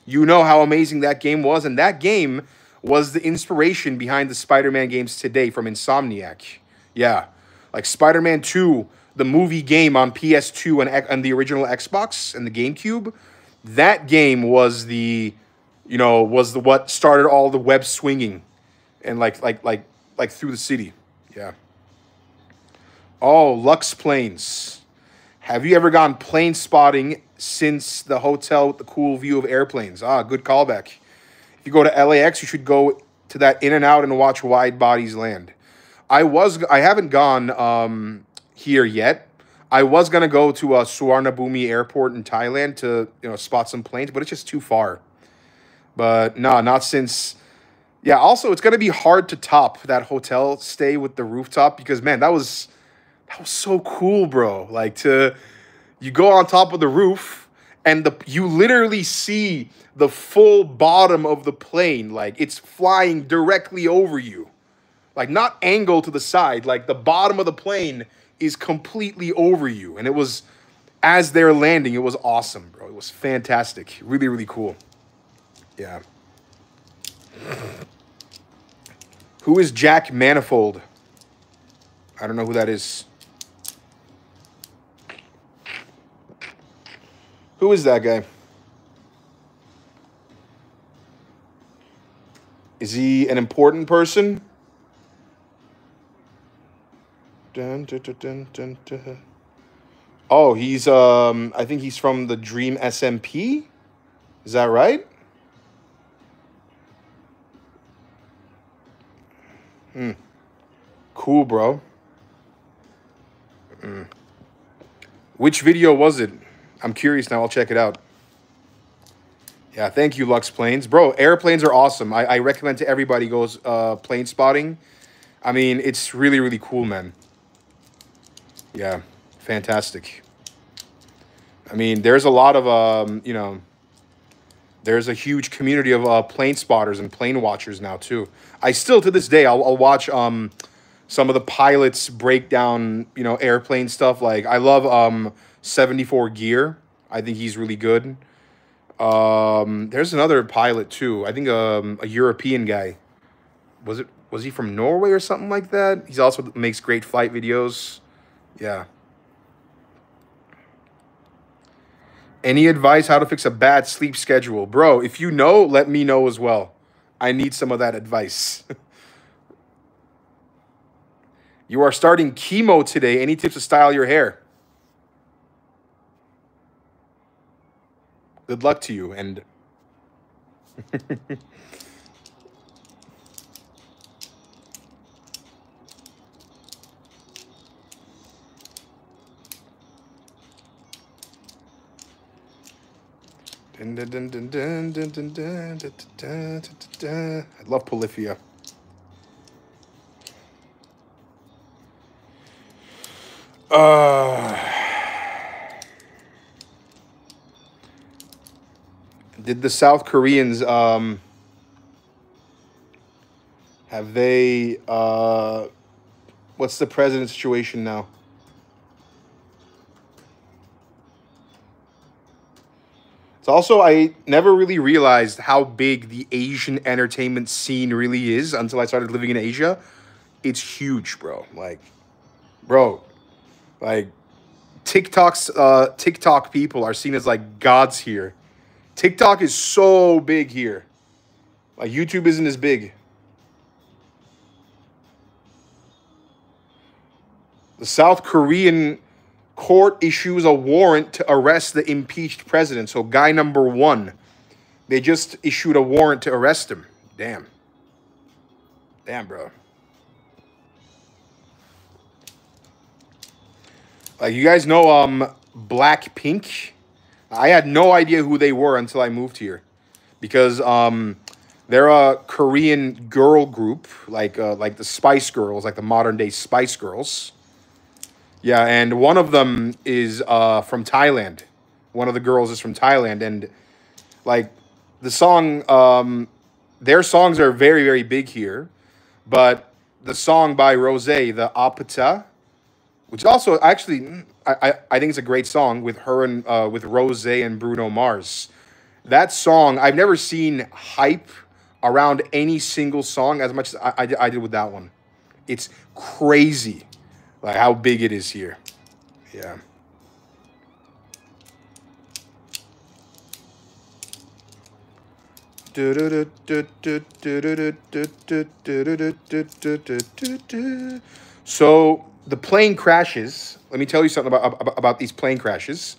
you know how amazing that game was. And that game was the inspiration behind the Spider-Man games today from Insomniac. Yeah. Like Spider-Man 2, the movie game on PS2 and the original Xbox and the GameCube, that game was what started all the web swinging and like through the city. Yeah. Oh, Lux Plains. Have you ever gone plane spotting since the hotel with the cool view of airplanes? Ah, good callback. If you go to LAX, you should go to that In-N-Out and watch wide bodies land. I haven't gone here yet. I was gonna go to Suvarnabhumi Airport in Thailand to spot some planes, but it's just too far. But no, not since. Yeah. Also, it's gonna be hard to top that hotel stay with the rooftop because, man, that was so cool, bro. Like you go on top of the roof and you literally see the full bottom of the plane, like it's flying directly over you. Like, not angled to the side. Like, the bottom of the plane is completely over you. And it was, as they're landing, it was awesome, bro. It was fantastic. Really, really cool. Yeah. Who is Jack Manifold? I don't know who that is. Who is that guy? Is he an important person? Dun, dun, dun, dun, dun, dun. Oh, he's I think he's from the Dream SMP. Is that right? Cool, bro. Which video was it? I'm curious now. I'll check it out. Yeah, thank you, Lux Plains. Bro, airplanes are awesome. I recommend to everybody goes plane spotting. I mean, it's really, really cool, man. Yeah, fantastic. I mean, there's a lot of, there's a huge community of plane spotters and plane watchers now, too. I still, to this day, I'll watch some of the pilots break down, airplane stuff. Like, I love 74 Gear. I think he's really good. There's another pilot, too. I think a European guy. Was he from Norway or something like that? He's also makes great flight videos. Yeah. Any advice how to fix a bad sleep schedule? Bro, if you know, let me know as well. I need some of that advice. You are starting chemo today. Any tips to style your hair? Good luck to you. And I love Polyphia. Did the South Koreans have they what's the president's situation now? It's also, I never really realized how big the Asian entertainment scene really is until I started living in Asia. It's huge, bro. Bro, like TikTok people are seen as like gods here. TikTok is so big here. Like YouTube isn't as big. The South Korean court issues a warrant to arrest the impeached president. So guy number one, they just issued a warrant to arrest him. Damn. Damn, bro. Like, you guys know Blackpink? I had no idea who they were until I moved here. Because they're a Korean girl group, like the Spice Girls, like the modern day Spice Girls. Yeah, and one of them is from Thailand. One of the girls is from Thailand, and like the song, their songs are very, very big here. But the song by Rose, the Apata, which also actually I think it's a great song with her and with Rose and Bruno Mars. That song, I've never seen hype around any single song as much as I did with that one. It's crazy. Like how big it is here. Yeah. So the plane crashes. Let me tell you something about these plane crashes.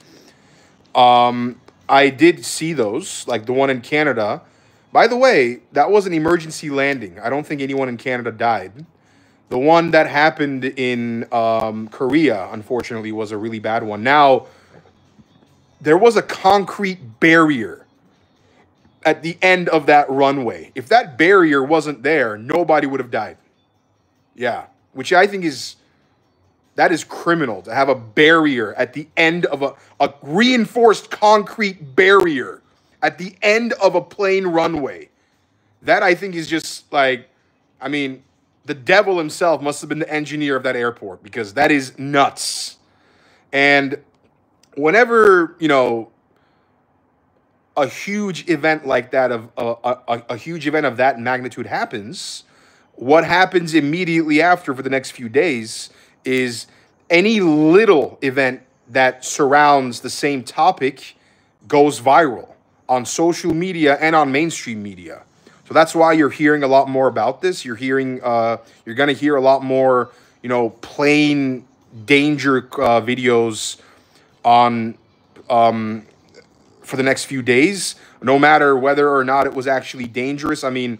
I did see those, like the one in Canada. By the way, that was an emergency landing. I don't think anyone in Canada died. The one that happened in Korea, unfortunately, was a really bad one. Now, there was a concrete barrier at the end of that runway. If that barrier wasn't there, nobody would have died. Yeah, which I think that is criminal, to have a barrier at the end of a reinforced concrete barrier at the end of a plane runway. That I think is just like, I mean, the devil himself must have been the engineer of that airport, because that is nuts. And whenever, you know, a huge event like that, of a huge event of that magnitude happens, what happens immediately after for the next few days is any little event that surrounds the same topic goes viral on social media and on mainstream media. So that's why you're hearing a lot more about this. You're hearing, you're going to hear a lot more, you know, plane danger videos on for the next few days, no matter whether or not it was actually dangerous. I mean,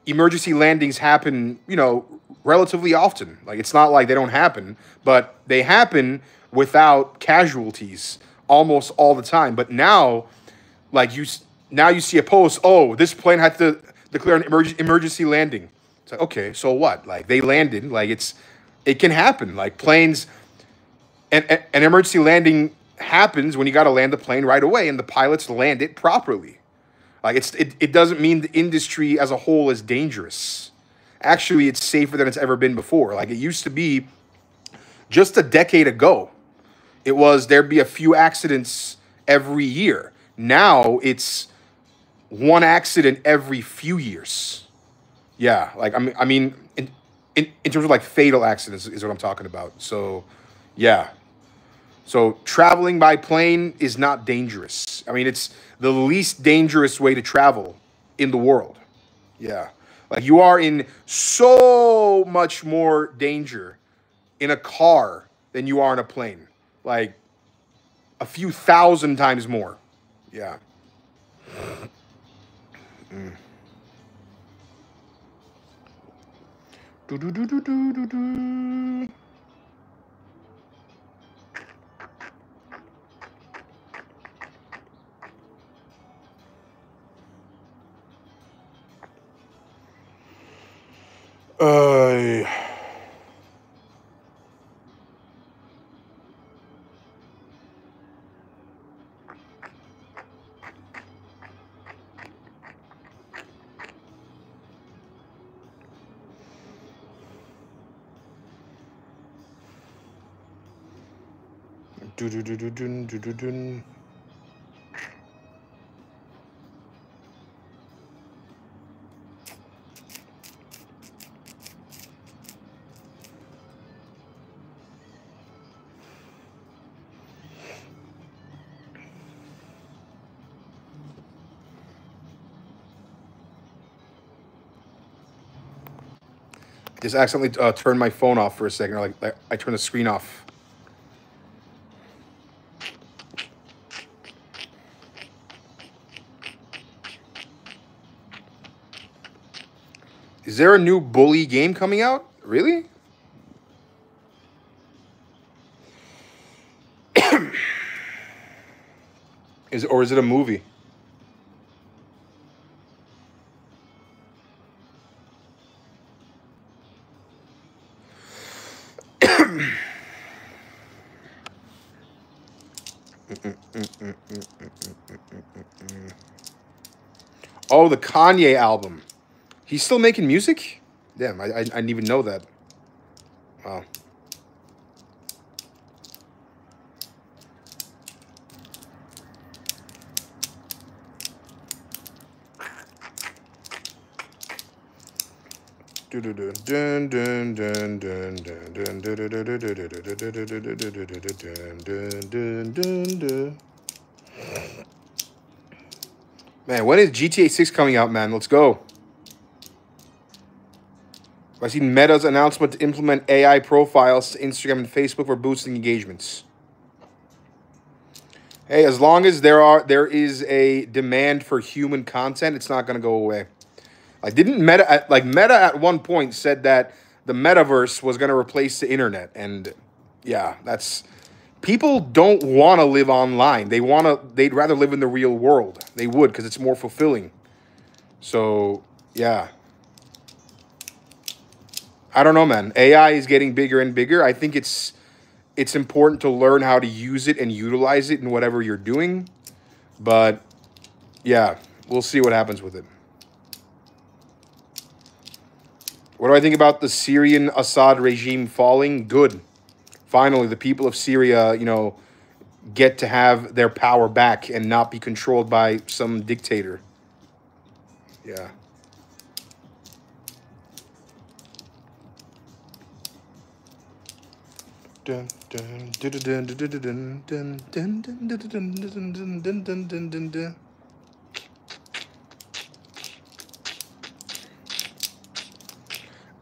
emergency landings happen, you know, relatively often. Like, it's not like they don't happen, but they happen without casualties almost all the time. But now, like, you see a post, oh, this plane had to declare an emergency landing. It's like, okay, so what? Like, they landed. Like, it can happen. Like, planes, an emergency landing happens when you got to land the plane right away, and the pilots land it properly. Like, it doesn't mean the industry as a whole is dangerous. Actually, it's safer than it's ever been before. Like, it used to be just a decade ago. It was, there'd be a few accidents every year. Now it's one accident every few years. Yeah, like, I mean, in terms of like fatal accidents is what I'm talking about. So, yeah. So traveling by plane is not dangerous. I mean, it's the least dangerous way to travel in the world. Yeah. Like you are in so much more danger in a car than you are in a plane. Like a few thousand times more. Yeah. Do, do, do, do, do, do, do. Uh, do, do, do, do, do, do, do, do. Just accidentally turned my phone off for a second. Or like I turned the screen off. Is there a new Bully game coming out? Really? Is it a movie? Oh, the Kanye album. He's still making music? Damn, I didn't even know that. Wow. Man, when is GTA 6 coming out, man? Let's go. I seen Meta's announcement to implement AI profiles to Instagram and Facebook for boosting engagements. Hey, as long as there is a demand for human content, it's not going to go away. Like didn't Meta at one point said that the metaverse was going to replace the internet, and yeah, that's people don't want to live online. They'd rather live in the real world. They would because it's more fulfilling. So, yeah. I don't know, man. AI is getting bigger and bigger. I think it's important to learn how to use it and utilize it in whatever you're doing. But yeah, we'll see what happens with it. What do I think about the Syrian Assad regime falling? Good. Finally, the people of Syria, get to have their power back and not be controlled by some dictator. Yeah.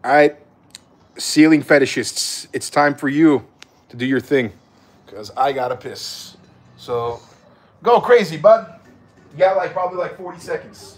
All right, ceiling fetishists, it's time for you to do your thing because I gotta piss. So go crazy, bud. You got probably 40 seconds.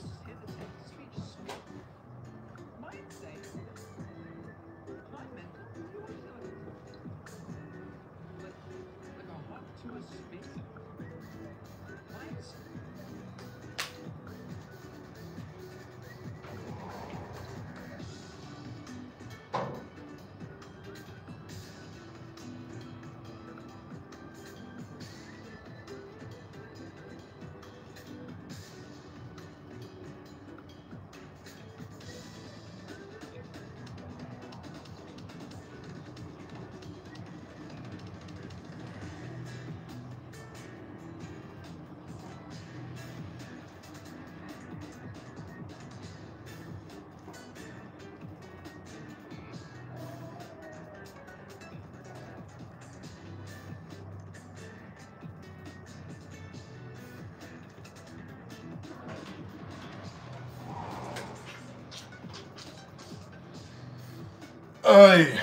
Oi.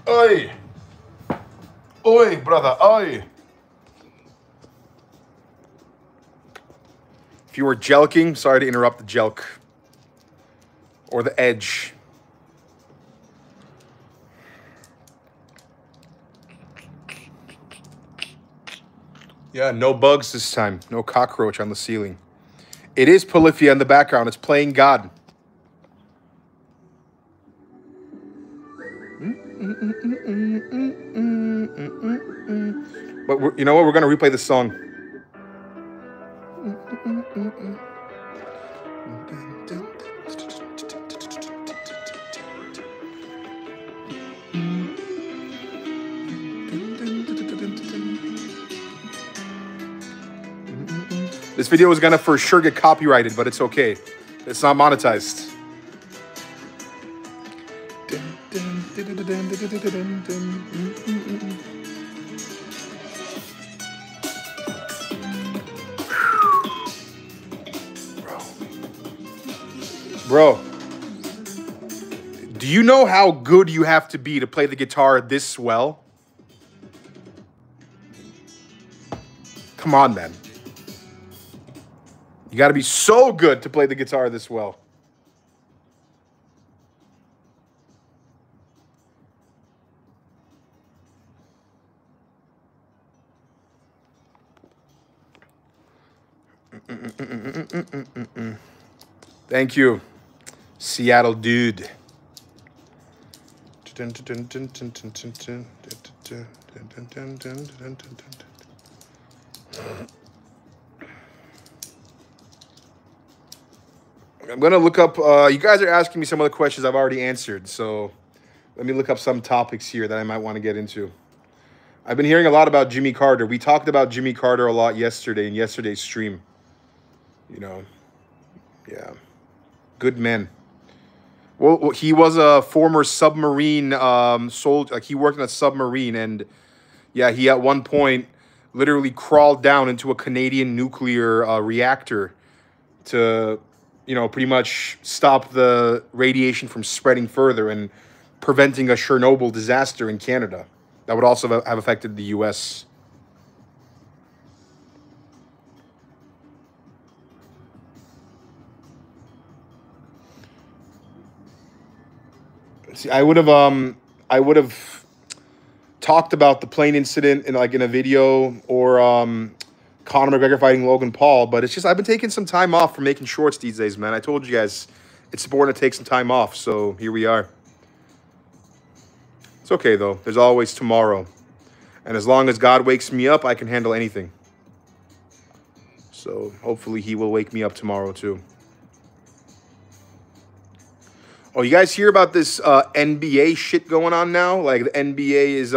Oi. Oi, brother. Oi. If you were jelking, sorry to interrupt the jelk. Or the edge. Yeah, no bugs this time. No cockroach on the ceiling. It is Polyphia in the background. It's playing God. But you know what? We're going to replay the song. This video is gonna for sure get copyrighted, but it's okay. It's not monetized. Bro, do you know how good you have to be to play the guitar this well? Come on, man. You got to be so good to play the guitar this well. Thank you, Seattle dude. I'm going to look up, you guys are asking me some of the questions I've already answered, so let me look up some topics here that I might want to get into. I've been hearing a lot about Jimmy Carter. We talked about Jimmy Carter a lot yesterday in yesterday's stream. You know, yeah, good man. Well, he was a former submarine soldier. Like, he worked in a submarine, and yeah, he at one point literally crawled down into a Canadian nuclear reactor to, you know, pretty much stop the radiation from spreading further and preventing a Chernobyl disaster in Canada that would also have affected the U.S. See, I would have talked about the plane incident in a video, or Conor McGregor fighting Logan Paul, but it's just I've been taking some time off from making shorts these days, man. I told you guys it's important to take some time off, so here we are. It's okay, though. There's always tomorrow. And as long as God wakes me up, I can handle anything. So hopefully he will wake me up tomorrow, too. Oh, you guys hear about this NBA shit going on now? Like, the NBA is,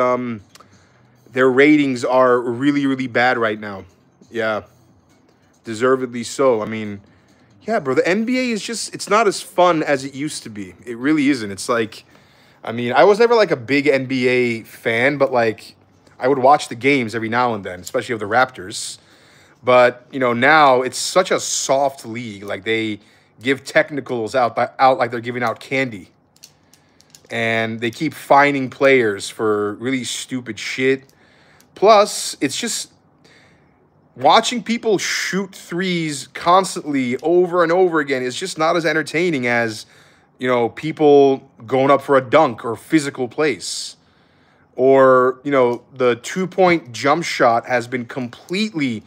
their ratings are really, really bad right now. Yeah. Deservedly so. I mean, yeah, bro, the NBA is just, it's not as fun as it used to be. It really isn't. It's like, I mean, I was never like a big NBA fan, but like, I would watch the games every now and then, especially of the Raptors. But, you know, now it's such a soft league. Like, they give technicals out like they're giving out candy. And they keep fining players for really stupid shit. Plus, it's just watching people shoot threes constantly over and over again is just not as entertaining as, you know, people going up for a dunk or physical plays. Or, you know, the 2-point jump shot has been completely,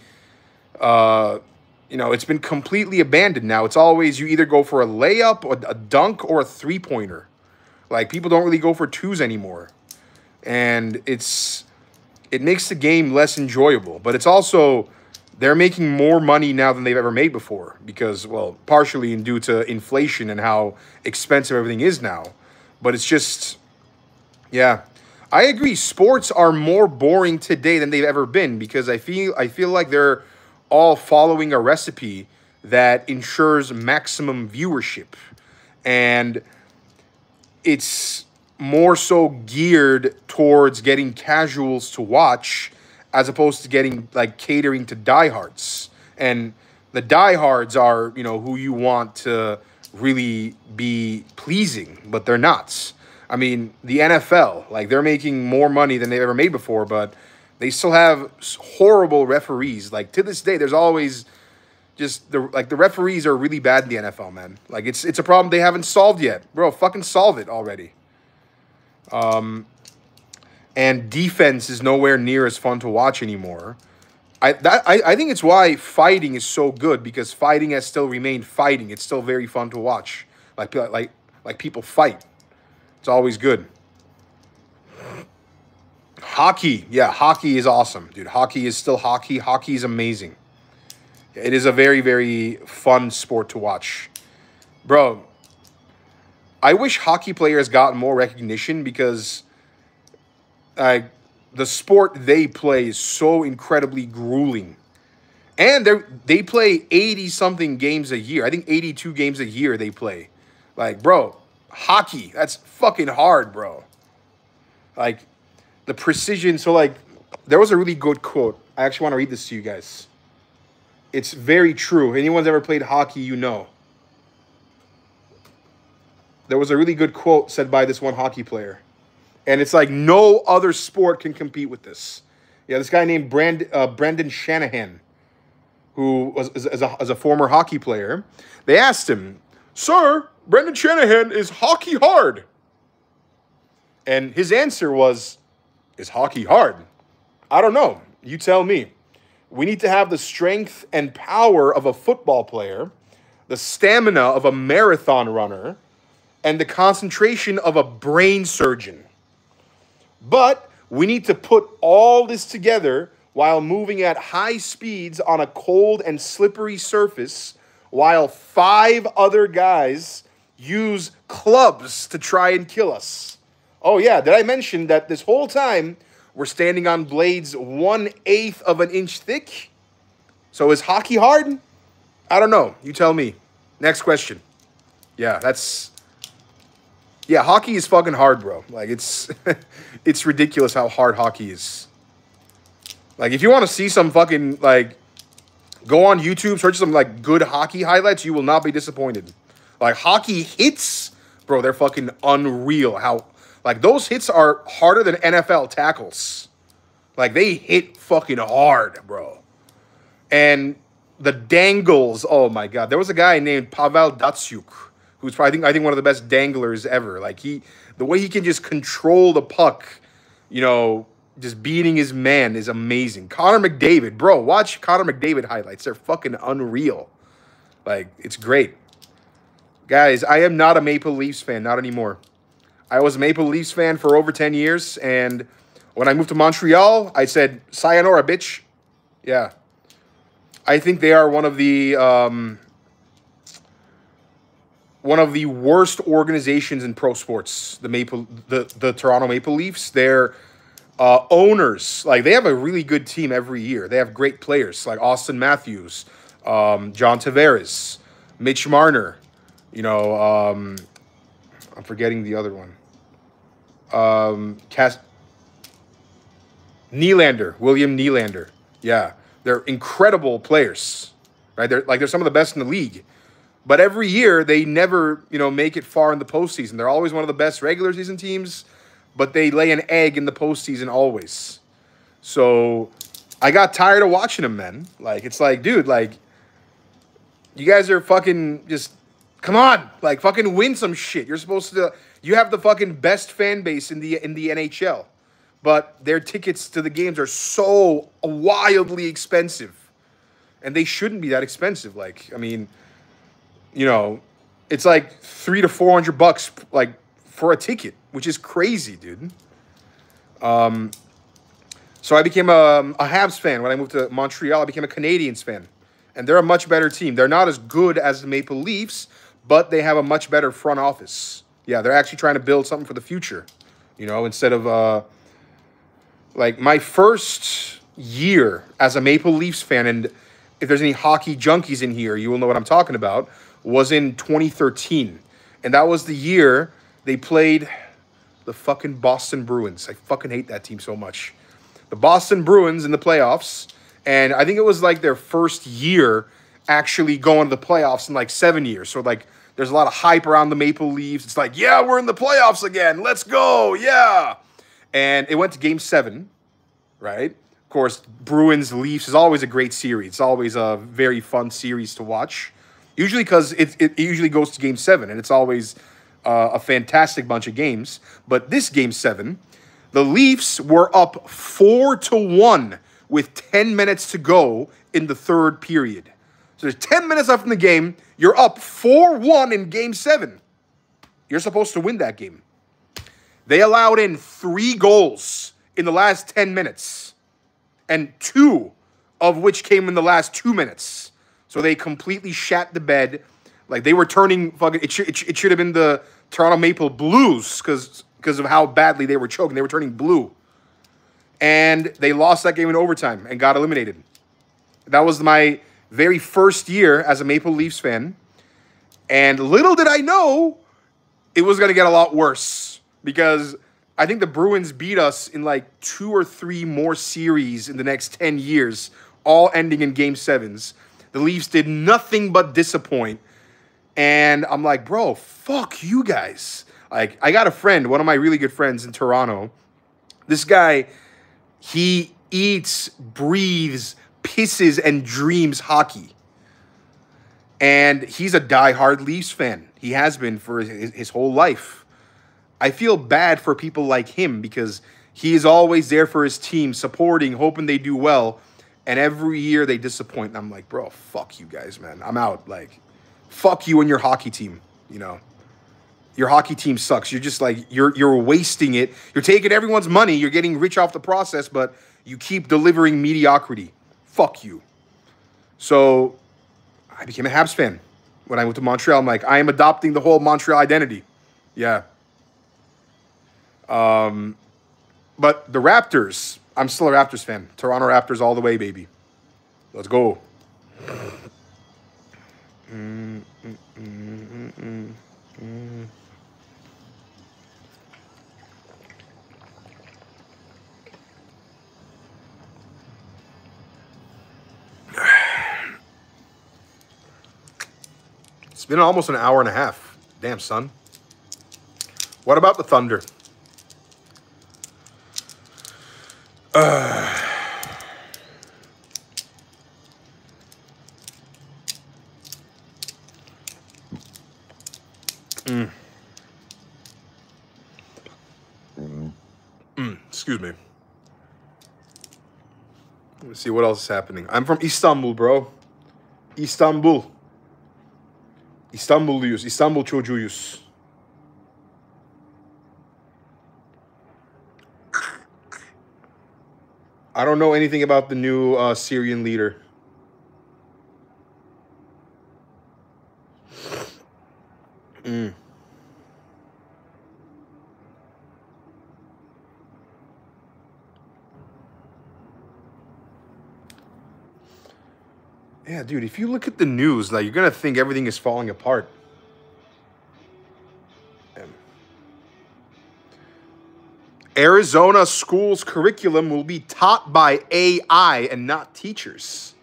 you know, it's been completely abandoned now. It's always you either go for a layup or a dunk or a three-pointer. Like, people don't really go for twos anymore. And it makes the game less enjoyable. But it's also, they're making more money now than they've ever made before. Because, well, partially due to inflation and how expensive everything is now. But it's just, yeah. I agree. Sports are more boring today than they've ever been. Because I feel like they're all following a recipe that ensures maximum viewership. And it's more so geared towards getting casuals to watch as opposed to getting, like, catering to diehards. And the diehards are, you know, who you want to really be pleasing, but they're not. I mean, the NFL, like they're making more money than they've ever made before, but they still have horrible referees. Like to this day, there's always just the referees are really bad in the NFL, man. Like it's a problem they haven't solved yet, bro. Fucking solve it already. And defense is nowhere near as fun to watch anymore. I think it's why fighting is so good, because fighting has still remained fighting. It's still very fun to watch. Like people fight. It's always good. Hockey. Yeah, hockey is awesome, dude. Hockey is still hockey. Hockey is amazing. It is a very, very fun sport to watch. Bro, I wish hockey players got more recognition, because the sport they play is so incredibly grueling. And they play 80-something games a year. I think 82 games a year they play. Like, bro, hockey, that's fucking hard, bro. Like, the precision. So, like, there was a really good quote. I actually want to read this to you guys. It's very true. Anyone's ever played hockey, you know. There was a really good quote said by this one hockey player. And it's like no other sport can compete with this. Yeah, this guy named Brendan Shanahan, who was as a former hockey player. They asked him, "Sir, Brendan Shanahan, is hockey hard?" And his answer was, "Is hockey hard? I don't know. You tell me. We need to have the strength and power of a football player, the stamina of a marathon runner, and the concentration of a brain surgeon. But we need to put all this together while moving at high speeds on a cold and slippery surface, while 5 other guys use clubs to try and kill us." Oh yeah, did I mention that this whole time we're standing on blades 1/8 of an inch thick? So is hockey hard? I don't know. You tell me. Next question. Yeah, hockey is fucking hard, bro. Like, it's it's ridiculous how hard hockey is. Like, if you want to see some fucking, like, go on YouTube, search some, like, good hockey highlights, you will not be disappointed. Like, hockey hits, bro, they're fucking unreal. How, like, those hits are harder than NFL tackles. Like, they hit fucking hard, bro. And the dangles, oh my God. There was a guy named Pavel Datsyuk, who's probably, I think one of the best danglers ever. Like, the way he can just control the puck, you know, just beating his man is amazing. Connor McDavid, bro, watch Connor McDavid highlights. They're fucking unreal. Like, it's great. Guys, I am not a Maple Leafs fan, not anymore. I was a Maple Leafs fan for over 10 years, and when I moved to Montreal, I said, sayonara, bitch. Yeah. I think they are one of the worst organizations in pro sports, the Toronto Maple Leafs. Their owners, like, they have a really good team every year. They have great players like Austin Matthews, John Tavares, Mitch Marner. You know, I'm forgetting the other one. William Nylander. Yeah, they're incredible players, right? They're some of the best in the league. But every year, they never, you know, make it far in the postseason. They're always one of the best regular season teams, but they lay an egg in the postseason always. So I got tired of watching them, man. Like, it's like, dude, like, you guys are fucking just, come on. Like, fucking win some shit. You're supposed to, you have the fucking best fan base in the NHL. But their tickets to the games are so wildly expensive. And they shouldn't be that expensive. Like, I mean, you know, it's like $300 to $400, like, for a ticket, which is crazy, dude. So I became a Habs fan. When I moved to Montreal, I became a Canadiens fan. And they're a much better team. They're not as good as the Maple Leafs, but they have a much better front office. Yeah, they're actually trying to build something for the future. You know, instead of, like, my first year as a Maple Leafs fan, and if there's any hockey junkies in here, you will know what I'm talking about, was in 2013. And that was the year they played the fucking Boston Bruins. I fucking hate that team so much. The Boston Bruins in the playoffs. And I think it was like their first year actually going to the playoffs in like 7 years. So like There's a lot of hype around the Maple Leafs. It's like, yeah, we're in the playoffs again. Let's go. Yeah. And it went to game 7, right? Of course, Bruins Leafs is always a great series. It's always a very fun series to watch. Usually because it usually goes to game 7, and it's always a fantastic bunch of games. But this game 7, the Leafs were up 4-1 with 10 minutes to go in the third period. So there's 10 minutes left in the game. You're up 4-1 in game 7. You're supposed to win that game. They allowed in 3 goals in the last 10 minutes, and 2 of which came in the last 2 minutes. So they completely shat the bed. Like, they were turning fucking... It should have been the Toronto Maple Blues because of how badly they were choking. They were turning blue. And they lost that game in overtime and got eliminated. That was my very first year as a Maple Leafs fan. And little did I know it was going to get a lot worse. Because I think the Bruins beat us in like 2 or 3 more series in the next 10 years, all ending in game 7s. The Leafs did nothing but disappoint. And I'm like, bro, fuck you guys. Like, I got a friend, one of my really good friends in Toronto. This guy, he eats, breathes, pisses, and dreams hockey. And he's a diehard Leafs fan. He has been for his whole life. I feel bad for people like him because he is always there for his team, supporting, hoping they do well. And every year they disappoint. And I'm like, bro, fuck you guys, man. I'm out. Like, fuck you and your hockey team, you know. Your hockey team sucks. You're just like, you're wasting it. You're taking everyone's money. You're getting rich off the process, but you keep delivering mediocrity. Fuck you. So I became a Habs fan. When I went to Montreal, I'm like, I am adopting the whole Montreal identity. Yeah. But the Raptors, I'm still a Raptors fan. Toronto Raptors all the way, baby. Let's go. It's been almost an hour and a half. Damn, son. What about the Thunder? Excuse me. Let's see what else is happening. I'm from Istanbul, bro. Istanbul. İstanbulluyuz. İstanbul çocuğuyuz. I don't know anything about the new Syrian leader. Yeah, dude, if you look at the news, like, you're going to think everything is falling apart. Arizona schools curriculum will be taught by AI and not teachers.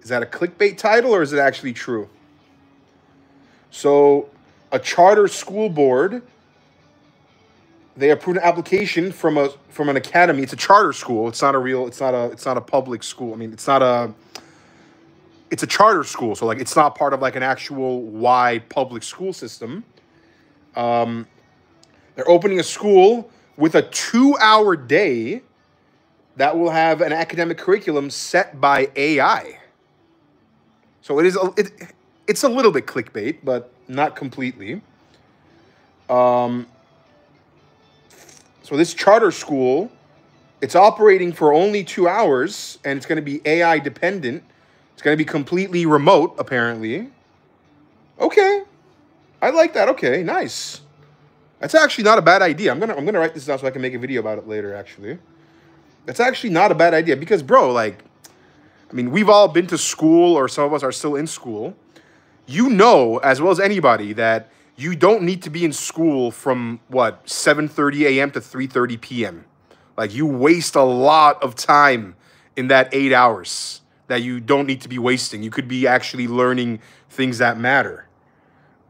Is that a clickbait title or is it actually true? So, a charter school board, they approved an application from an academy. It's a charter school. It's not a public school. I mean, it's a charter school. So, like, it's not part of like an actual wide public school system. They're opening a school with a 2-hour day that will have an academic curriculum set by AI. So it's a little bit clickbait, but not completely. So this charter school, it's operating for only 2 hours, and it's going to be AI dependent. It's going to be completely remote, apparently. Okay. I like that. Okay, nice. That's actually not a bad idea. I'm gonna write this down so I can make a video about it later, actually. That's actually not a bad idea because, bro, like, I mean, we've all been to school, or some of us are still in school. You know, as well as anybody, that you don't need to be in school from, 7:30 a.m. to 3:30 p.m. Like, you waste a lot of time in that 8 hours that you don't need to be wasting. You could be actually learning things that matter.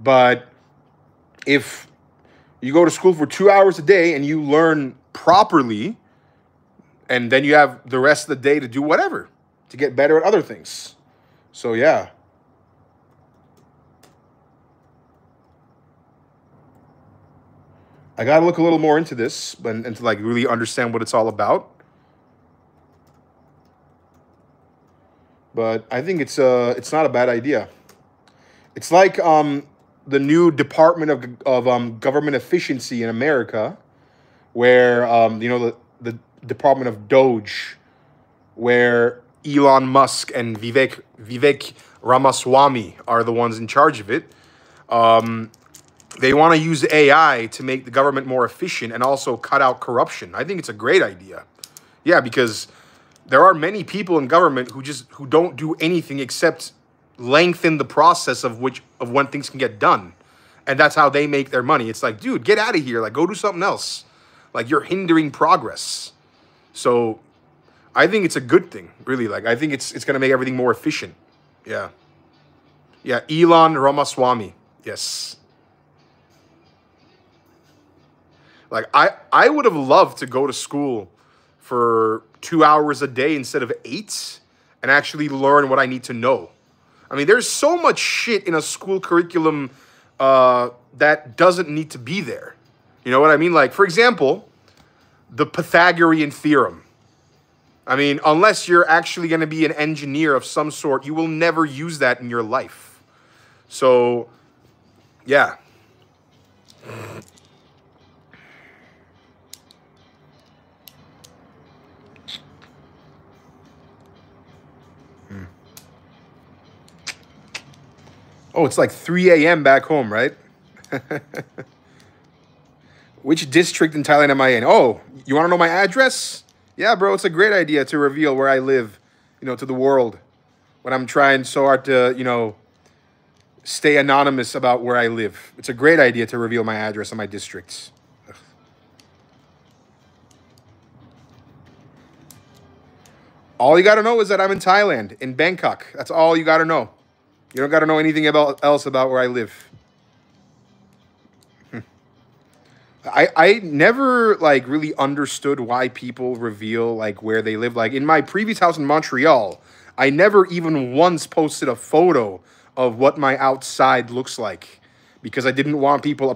But if you go to school for 2 hours a day and you learn properly, and then you have the rest of the day to do whatever, to get better at other things. So yeah. I gotta look a little more into this and to like really understand what it's all about. But I think it's not a bad idea. It's like the new Department of Government Efficiency in America, where the Department of Doge, where Elon Musk and Vivek Ramaswamy are the ones in charge of it. They want to use AI to make the government more efficient and also cut out corruption. I think it's a great idea. Yeah, because there are many people in government who don't do anything except lengthen the process of when things can get done. And that's how they make their money. It's like, dude, get out of here. Like, go do something else. Like, you're hindering progress. So I think it's a good thing, really. Like, I think it's going to make everything more efficient. Yeah. Yeah, Elon Ramaswamy. Yes. Like, I would have loved to go to school for 2 hours a day instead of 8 and actually learn what I need to know. I mean, there's so much shit in a school curriculum that doesn't need to be there. You know what I mean? Like, for example, the Pythagorean theorem. I mean, unless you're actually going to be an engineer of some sort, you will never use that in your life. So, yeah. Oh, it's like 3 a.m. back home, right? Which district in Thailand am I in? Oh, you want to know my address? Yeah, bro, it's a great idea to reveal where I live, to the world when I'm trying so hard to, stay anonymous about where I live. It's a great idea to reveal my address and my districts. Ugh. All you got to know is that I'm in Thailand, in Bangkok. That's all you got to know. You don't got to know anything else about where I live. I never like really understood why people reveal like where they live. Like in my previous house in Montreal, I never even once posted a photo of what my outside looks like because I didn't want people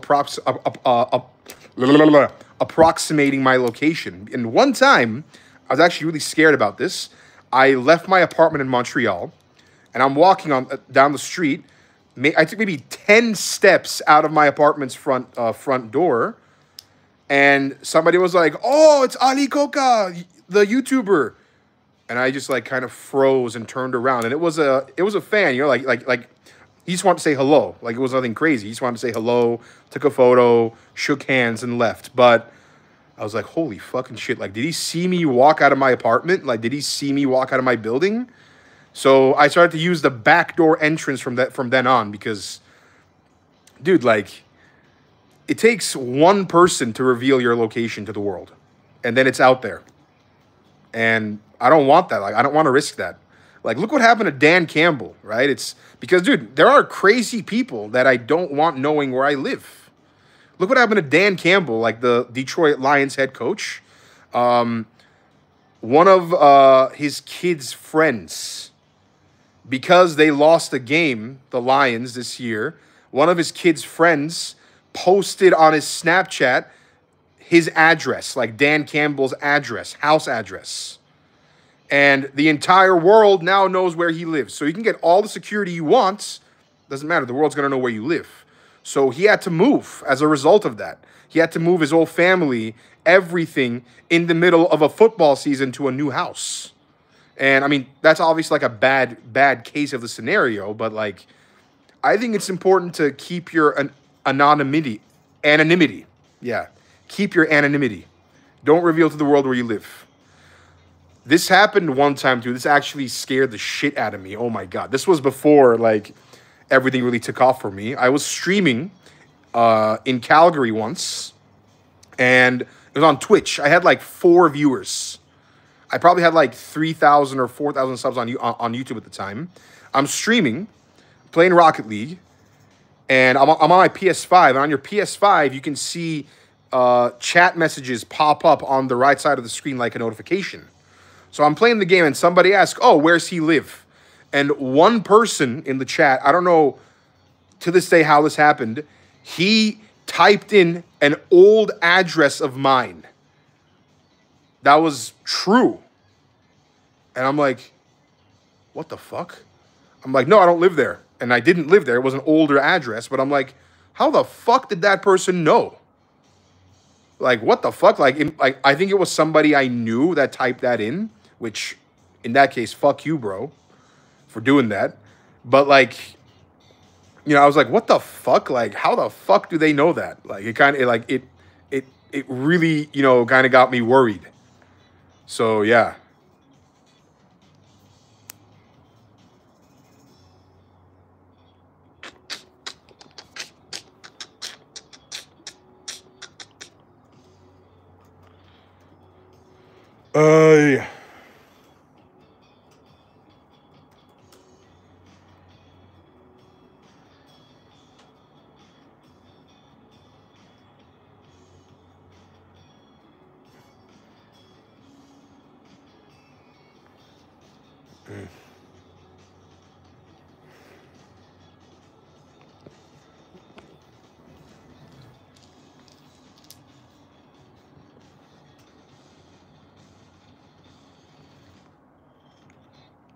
approximating my location. And one time, I was actually really scared about this. I left my apartment in Montreal. And I'm walking down the street. I took maybe 10 steps out of my apartment's front door. And somebody was like, oh, it's Ali Coca, the YouTuber. And I just like kind of froze and turned around. And it was a fan, like he just wanted to say hello. Like it was nothing crazy. He just wanted to say hello, took a photo, shook hands and left. But I was like, holy fucking shit. Like, did he see me walk out of my apartment? Like, did he see me walk out of my building? So I started to use the backdoor entrance from then on because, dude, like, it takes one person to reveal your location to the world, and then it's out there. And I don't want that. Like, I don't want to risk that. Like, look what happened to Dan Campbell, right? It's because, dude, there are crazy people that I don't want knowing where I live. Look what happened to Dan Campbell, like the Detroit Lions head coach. One of his kids' friends, because they lost a game, the Lions, this year, one of his kids' friends posted on his Snapchat his address, like Dan Campbell's address, house address. And the entire world now knows where he lives. So you can get all the security you want. Doesn't matter. The world's going to know where you live. So he had to move as a result of that. He had to move his whole family, everything, in the middle of a football season to a new house. And I mean, that's obviously like a bad case of the scenario, but like, I think it's important to keep your anonymity. Yeah. Keep your anonymity. Don't reveal to the world where you live. This happened one time too. This actually scared the shit out of me. Oh my God. This was before like everything really took off for me. I was streaming in Calgary once, and it was on Twitch. I had like 4 viewers. I probably had like 3,000 or 4,000 subs on YouTube at the time. I'm streaming, playing Rocket League, and I'm on my PS5. And on your PS5, you can see chat messages pop up on the right side of the screen like a notification. So I'm playing the game, and somebody asks, "Oh, where's he live?" And one person in the chat, I don't know to this day how this happened, he typed in an old address of mine that was true. And I'm like, what the fuck? I'm like, no, I don't live there. And I didn't live there. It was an older address, but I'm like, how the fuck did that person know? Like, what the fuck? Like, I think it was somebody I knew that typed that in, which in that case, fuck you, bro, for doing that. But like, you know, I was like, what the fuck? Like, how the fuck do they know that? Like, it really, you know, kind of got me worried. So yeah. Yeah.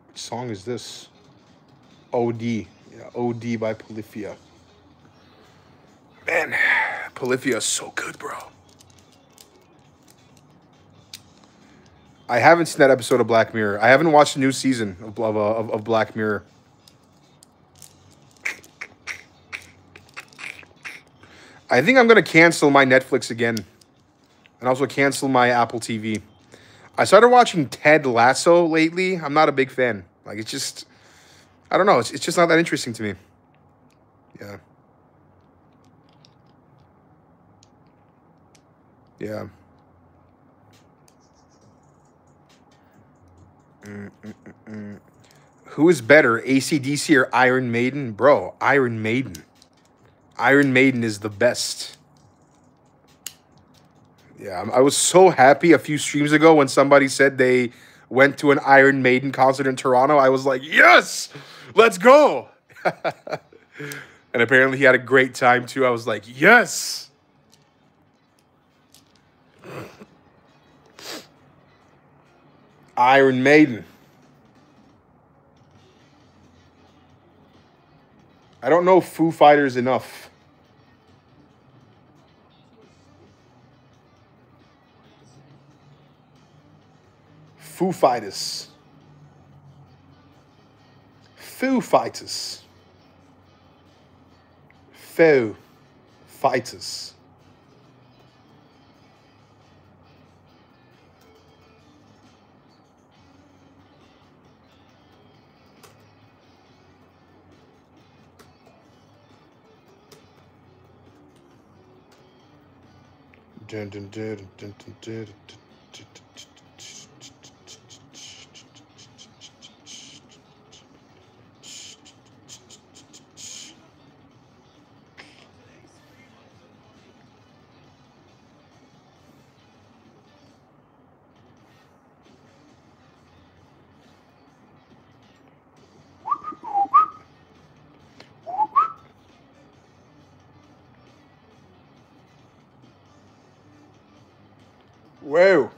What song is this? OD. Yeah, OD by Polyphia. Man, Polyphia is so good, bro. I haven't seen that episode of Black Mirror. I haven't watched the new season of Black Mirror. I think I'm going to cancel my Netflix again. And also cancel my Apple TV. I started watching Ted Lasso lately. I'm not a big fan. Like, it's just, I don't know. It's just not that interesting to me. Yeah. Yeah. Who is better, AC/DC or Iron Maiden? Bro, Iron Maiden. Iron Maiden is the best. Yeah, I was so happy a few streams ago when somebody said they went to an Iron Maiden concert in Toronto. I was like, yes, let's go. And apparently he had a great time too. I was like, yes. Iron Maiden. I don't know Foo Fighters enough. Foo Fighters. Foo Fighters. Foo Fighters. Dun, dun, dun, dun, dun, dun, dun, dun, dun. Whoa.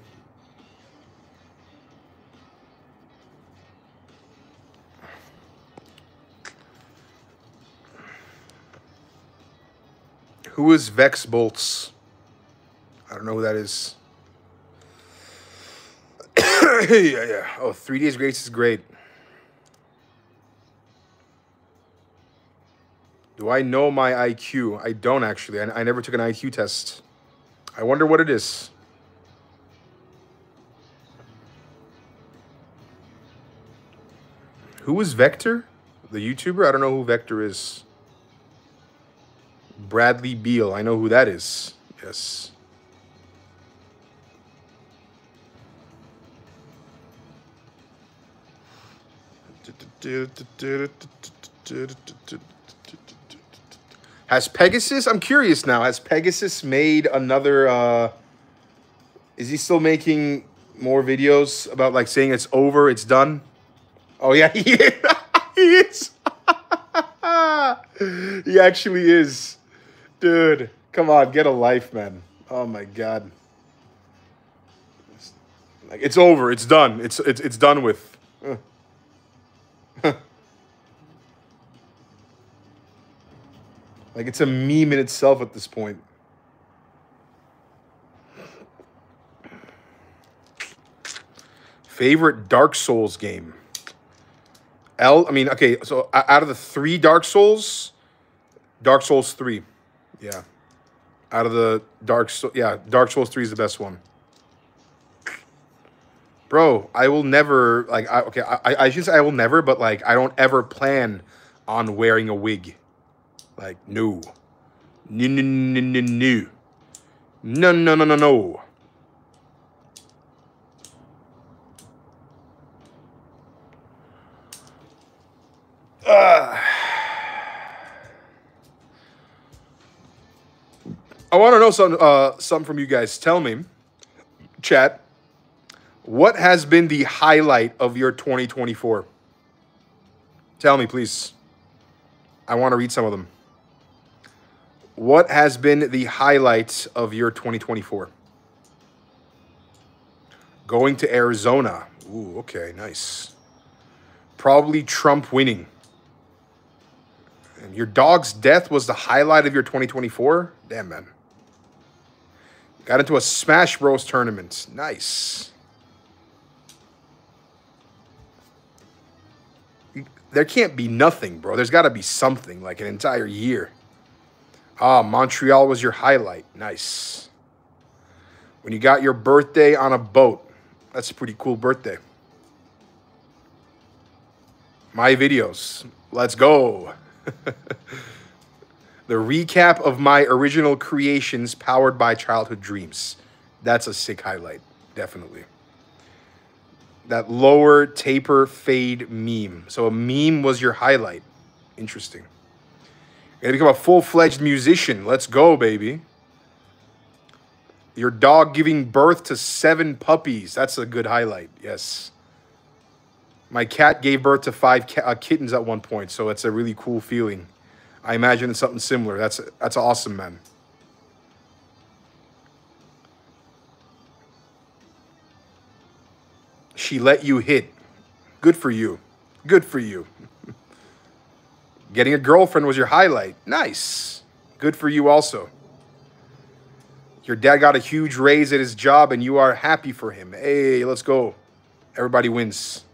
Who is Vex Bolts? I don't know who that is. Yeah. Oh, 3 Days Grace is great. Do I know my IQ? I don't actually. I never took an IQ test. I wonder what it is. Who is Vector? The YouTuber? I don't know who Vector is. Bradley Beal. I know who that is. Yes. Has Pegasus? I'm curious now. Has Pegasus made another? Is he still making more videos about like saying it's over, it's done? Oh yeah, he is. He is. He actually is, dude. Come on, get a life, man. Oh my god. Like it's over, it's done. It's done with. Like it's a meme in itself at this point. Favorite Dark Souls game? Okay, so out of the 3 Dark Souls, Dark Souls 3. Yeah. Out of the Dark Souls 3 is the best one. Bro, I will never, like, I should say I will never, but, like, I don't ever plan on wearing a wig. Like, no. No, no, no, no, no. No, no, no, no, no. I want to know something from you guys. Tell me, chat, what has been the highlight of your 2024? Tell me, please. I want to read some of them. What has been the highlight of your 2024? Going to Arizona. Ooh, okay, nice. Probably Trump winning. And your dog's death was the highlight of your 2024? Damn, man. Got into a Smash Bros tournament. Nice. There can't be nothing, bro. There's got to be something, like an entire year. Ah, Montreal was your highlight. Nice. When you got your birthday on a boat. That's a pretty cool birthday. My videos. Let's go. The recap of my original creations powered by childhood dreams. That's a sick highlight. Definitely. That lower taper fade meme. So a meme was your highlight. Interesting. You're going to become a full-fledged musician. Let's go, baby. Your dog giving birth to 7 puppies. That's a good highlight. Yes. My cat gave birth to 5 kittens at one point, so it's a really cool feeling. I imagine it's something similar. That's awesome, man. She let you hit. Good for you. Good for you. Getting a girlfriend was your highlight. Nice. Good for you also. Your dad got a huge raise at his job and you are happy for him. Hey, let's go. Everybody wins.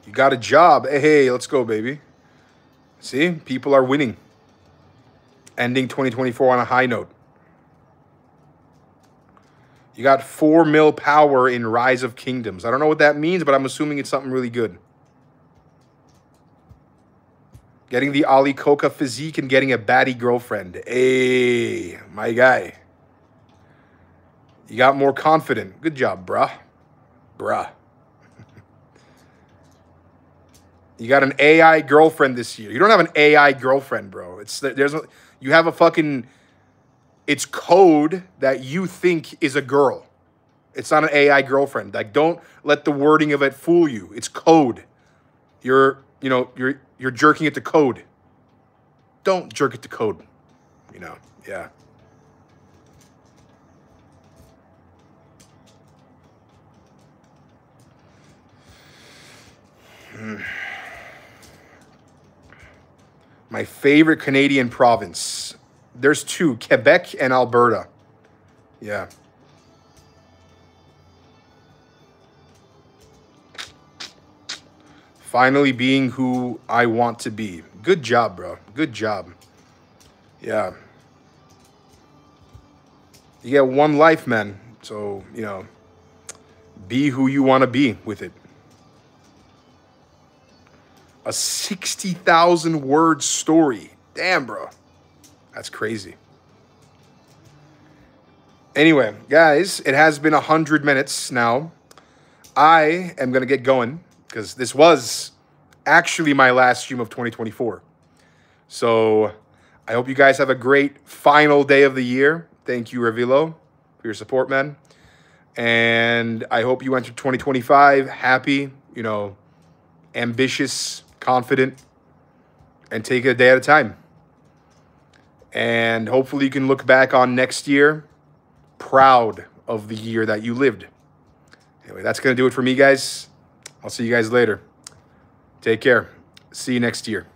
You got a job. Hey, let's go, baby. See, people are winning. Ending 2024 on a high note. You got 4 mil power in Rise of Kingdoms. I don't know what that means, but I'm assuming it's something really good. Getting the Ali Coca physique and getting a baddie girlfriend. Hey, my guy. You got more confident. Good job, bruh. Bruh. You got an AI girlfriend this year. You don't have an AI girlfriend, bro. You have a fucking, it's code that you think is a girl. It's not an AI girlfriend. Like, don't let the wording of it fool you. It's code. You're jerking it to code. Don't jerk it to code. Yeah. My favorite Canadian province. There's 2, Quebec and Alberta. Yeah. Finally being who I want to be. Good job, bro. Good job. Yeah. You get one life, man. So, be who you want to be with it. A 60,000 word story. Damn, bro. That's crazy. Anyway, guys, it has been 100 minutes now. I am going to get going because this was actually my last stream of 2024. So I hope you guys have a great final day of the year. Thank you, Revilo, for your support, man. And I hope you enter 2025 happy, you know, ambitious, confident, and take it a day at a time. And hopefully you can look back on next year proud of the year that you lived. Anyway, that's going to do it for me, guys. I'll see you guys later. Take care. See you next year.